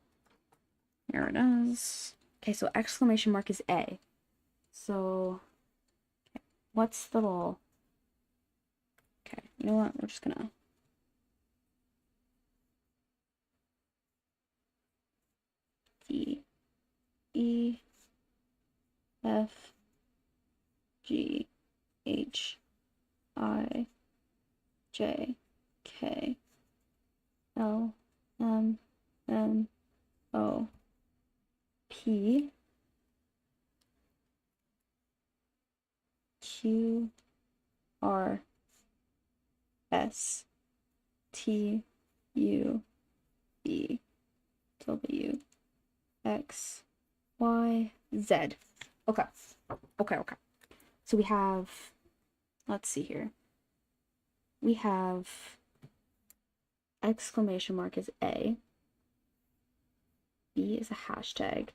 D: Here it is. Okay, so exclamation mark is A. So, okay, what's the little... Okay, you know what? We're just gonna... D, E, F, J, K, L, M, N, O, P, Q, R, S, T, U, V, W, X, Y, Z. Okay. Okay. So we have, let's see here. We have exclamation mark is A. B is a hashtag.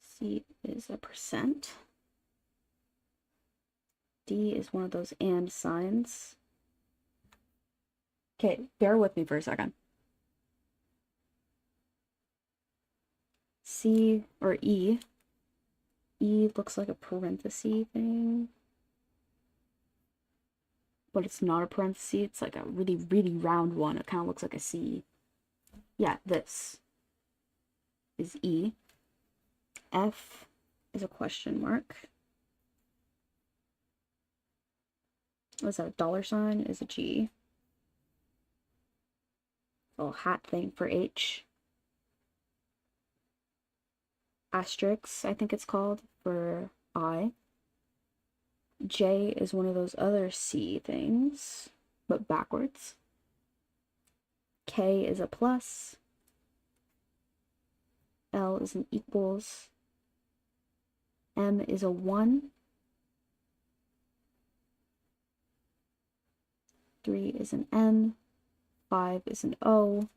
D: C is a percent. D is one of those and signs. Okay, bear with me for a second. C or E. E looks like a parenthesis thing. But it's not a parenthesis. It's like a really, really round one. It kind of looks like a C. Yeah, this is E. F is a question mark. What's that? A dollar sign is a G. Little hat thing for H. Asterisk, I think it's called, for I. J is one of those other C things, but backwards. K is a plus. L is an equals. M is a 1. 3 is an N. 5 is an O.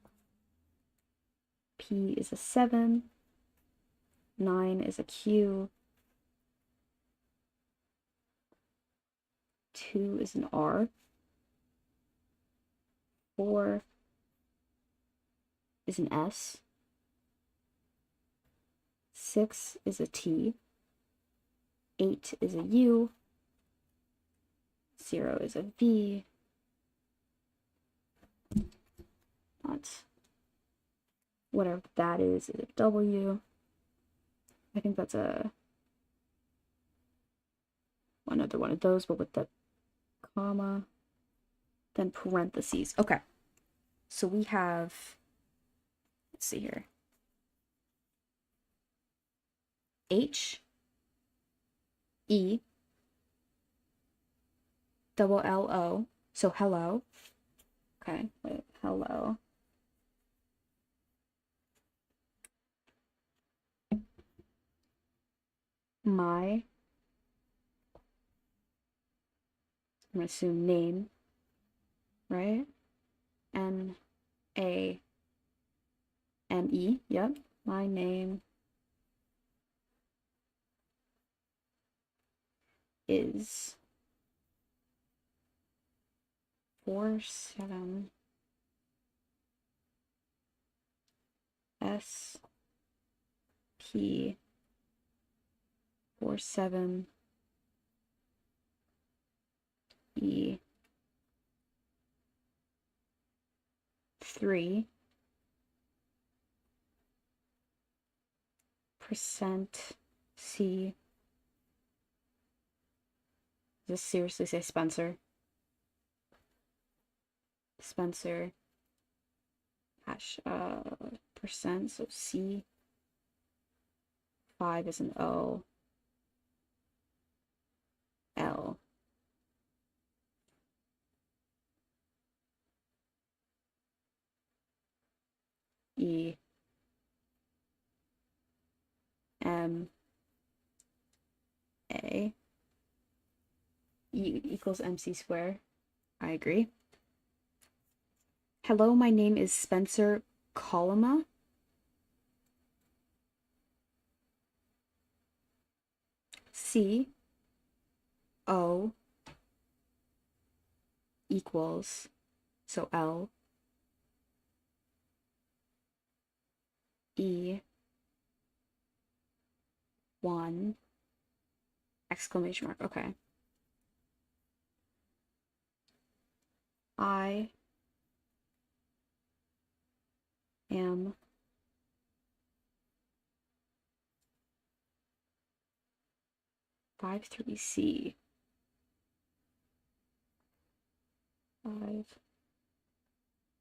D: P is a 7. 9 is a Q. 2 is an R. 4 is an S. 6 is a T. 8 is a U. 0 is a V. That's whatever that is a W. I think that's another one of those, but with the comma, then parentheses. Okay, so we have, let's see here, H, E, double L O, so hello. Okay, wait, hello. My, I'm gonna assume name, right? N-A-M-E, yep, my name is 47 S P 47 E 3% C. Does this seriously say Spencer? Spencer hash percent, so C. 5 is an O. L. E. M. A. E equals MC squared. I agree. Hello, my name is Spencer Coloma. C. O. Equals, so L. E. 1. Exclamation mark. Okay. I am five three C. 5,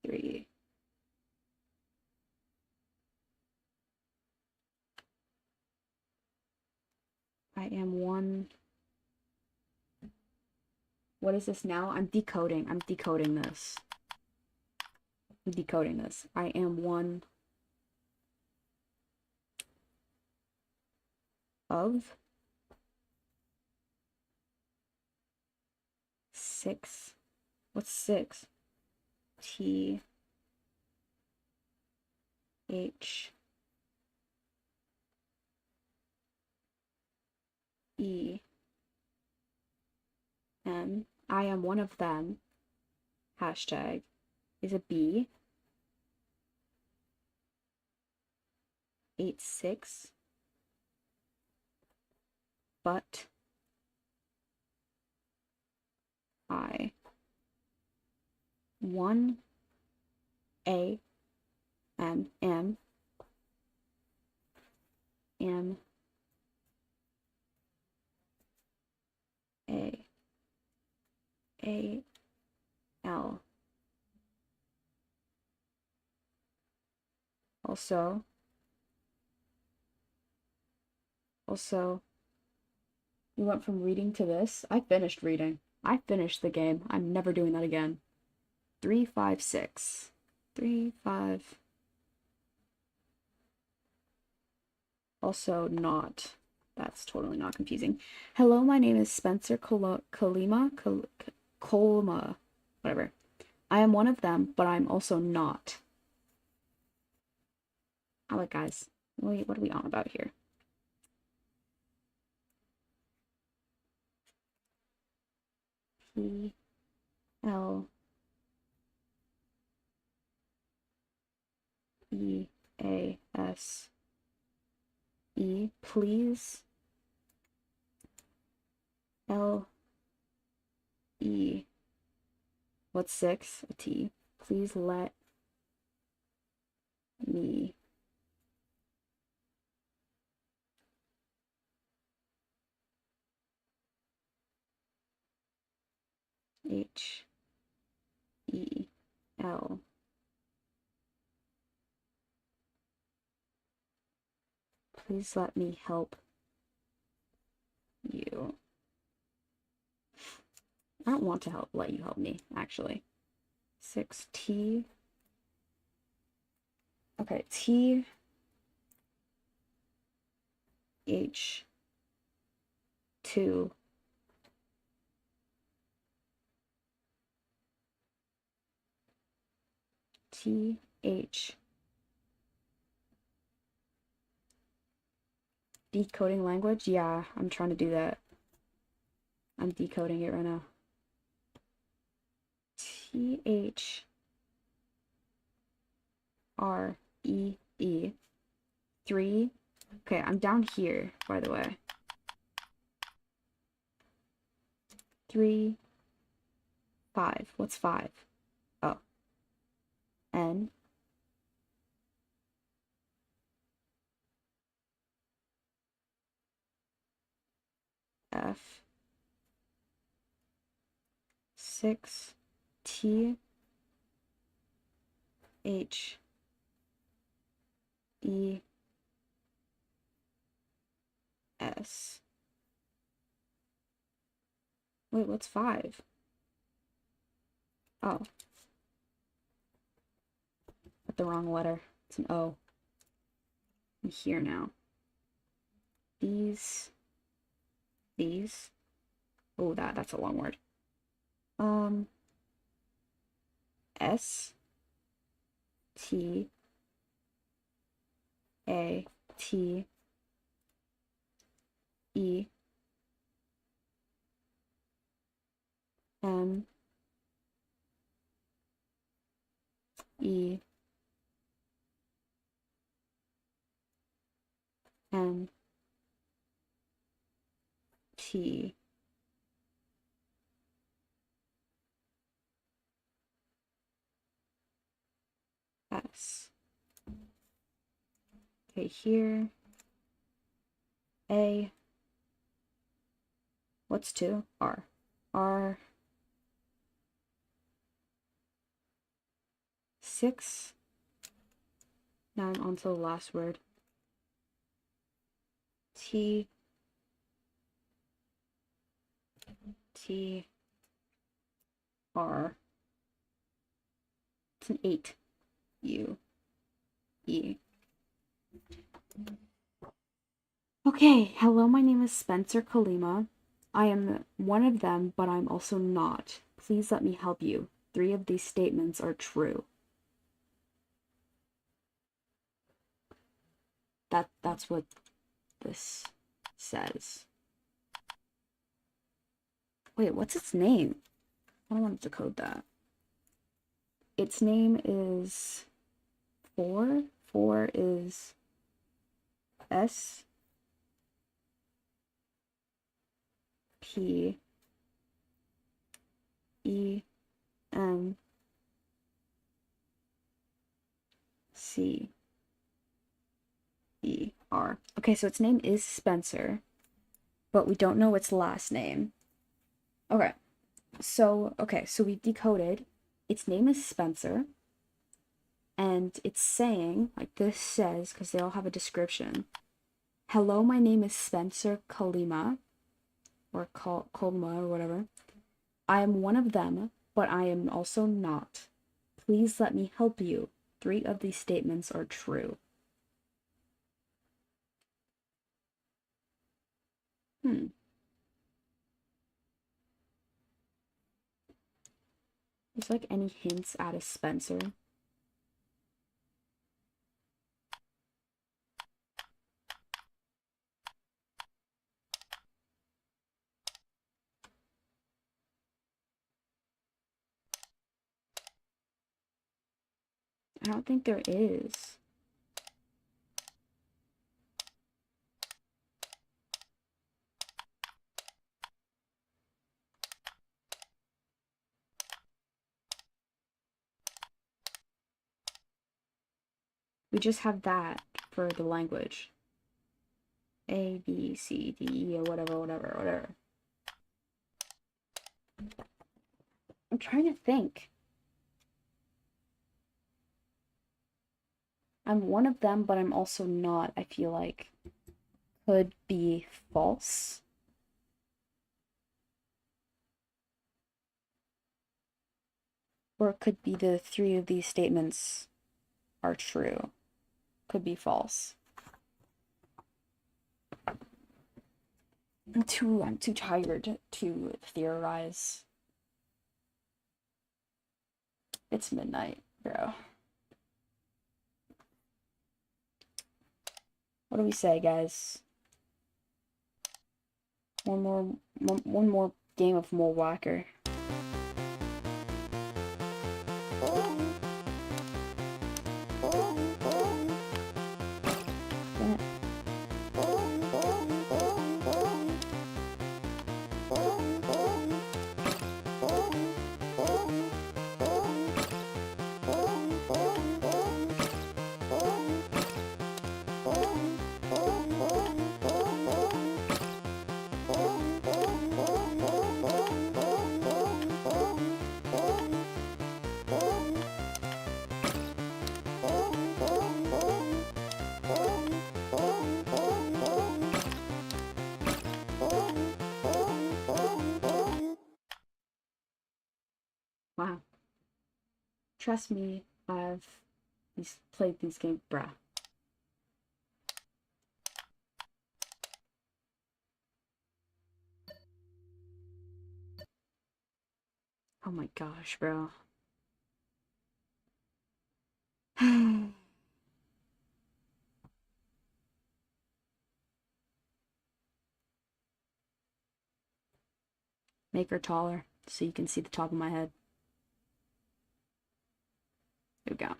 D: 3. I am 1. What is this now? I'm decoding this. I'm decoding this. I am 1 of 6. What's 6? T H E M. I am one of them. Hashtag is a B. 86. But I 1 A M A A L. Also, we went from reading to this. I finished reading. I finished the game. I'm never doing that again. 3, 5, 6. 3, 5. Also not. That's totally not confusing. Hello, my name is Spencer Colima. Colma. Whatever. I am one of them, but I'm also not. Alright, guys. Wait, what are we on about here? P L E A S E. Please. L E. What's 6? A T. Please let me H E L. Please let me help you. I don't want to let you help me, actually. 6T. Okay, T H 2 T H. Decoding language? Yeah, I'm trying to do that. I'm decoding it right now. T H R E E. 3. Okay, I'm down here, by the way. 3, 5. What's 5? Oh. N. F. 6. T. H. E. S. Wait, what's 5? Oh. Put the wrong letter. It's an O. I'm here now. These. Oh, that's a long word. S T A T E M E N T S. Okay, here. A. What's 2? R. R. 6. Now I'm on to the last word. T R. It's an 8. U E. Okay, hello, my name is Spencer Kalima. I am one of them, but I'm also not. Please let me help you. 3 of these statements are true. That's what this says. Wait, what's its name? I don't want to decode that. Its name is 4. 4 is S P E M C E R. Okay, so its name is Spencer, but we don't know its last name. Okay, so we decoded. Its name is Spencer, and it's saying, like this says, because they all have a description. Hello, my name is Spencer Kalima, or Kolma, or whatever. I am one of them, but I am also not. Please let me help you. 3 of these statements are true. There's like any hints at a Spencer? I don't think there is. We just have that for the language. A, B, C, D, E, or whatever. I'm trying to think. I'm one of them, but I'm also not, I feel like. Could be false. Or it could be the 3 of these statements are true. Could be false. I'm too tired to theorize. It's midnight, bro. What do we say, guys? One more game of Mole Whacker. Wow. Trust me, I've played these games, bruh. Oh my gosh, bro. Make her taller so you can see the top of my head. There we go.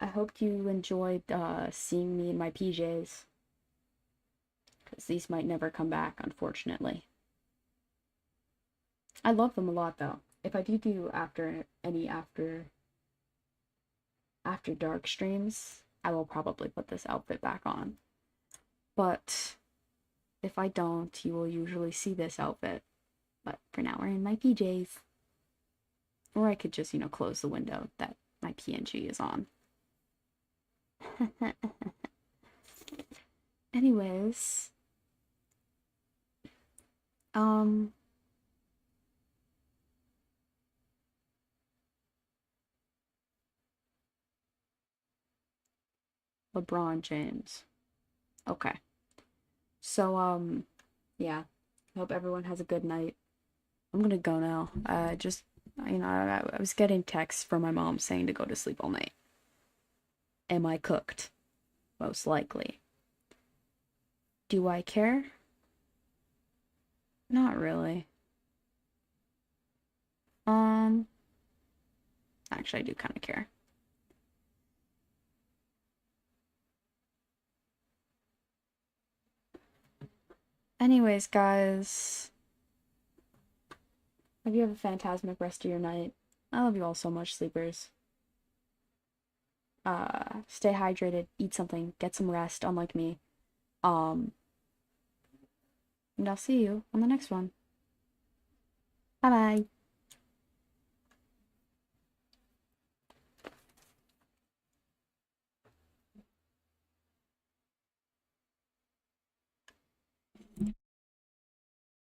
D: I hope you enjoyed seeing me in my PJs. Because these might never come back, unfortunately. I love them a lot, though. If I do after dark streams, I will probably put this outfit back on. But if I don't, you will usually see this outfit But for now, we're in my PJs. Or I could just, close the window that my PNG is on. Anyways, LeBron James. Okay. So, yeah. I hope everyone has a good night. I'm gonna go now. I was getting texts from my mom saying to go to sleep all night. Am I cooked? Most likely. Do I care? Not really. Um, actually, I do kind of care. Anyways, guys, hope you have a fantastic rest of your night. I love you all so much, sleepers. Stay hydrated, eat something, get some rest, unlike me. Um, and I'll see you on the next one. Bye bye.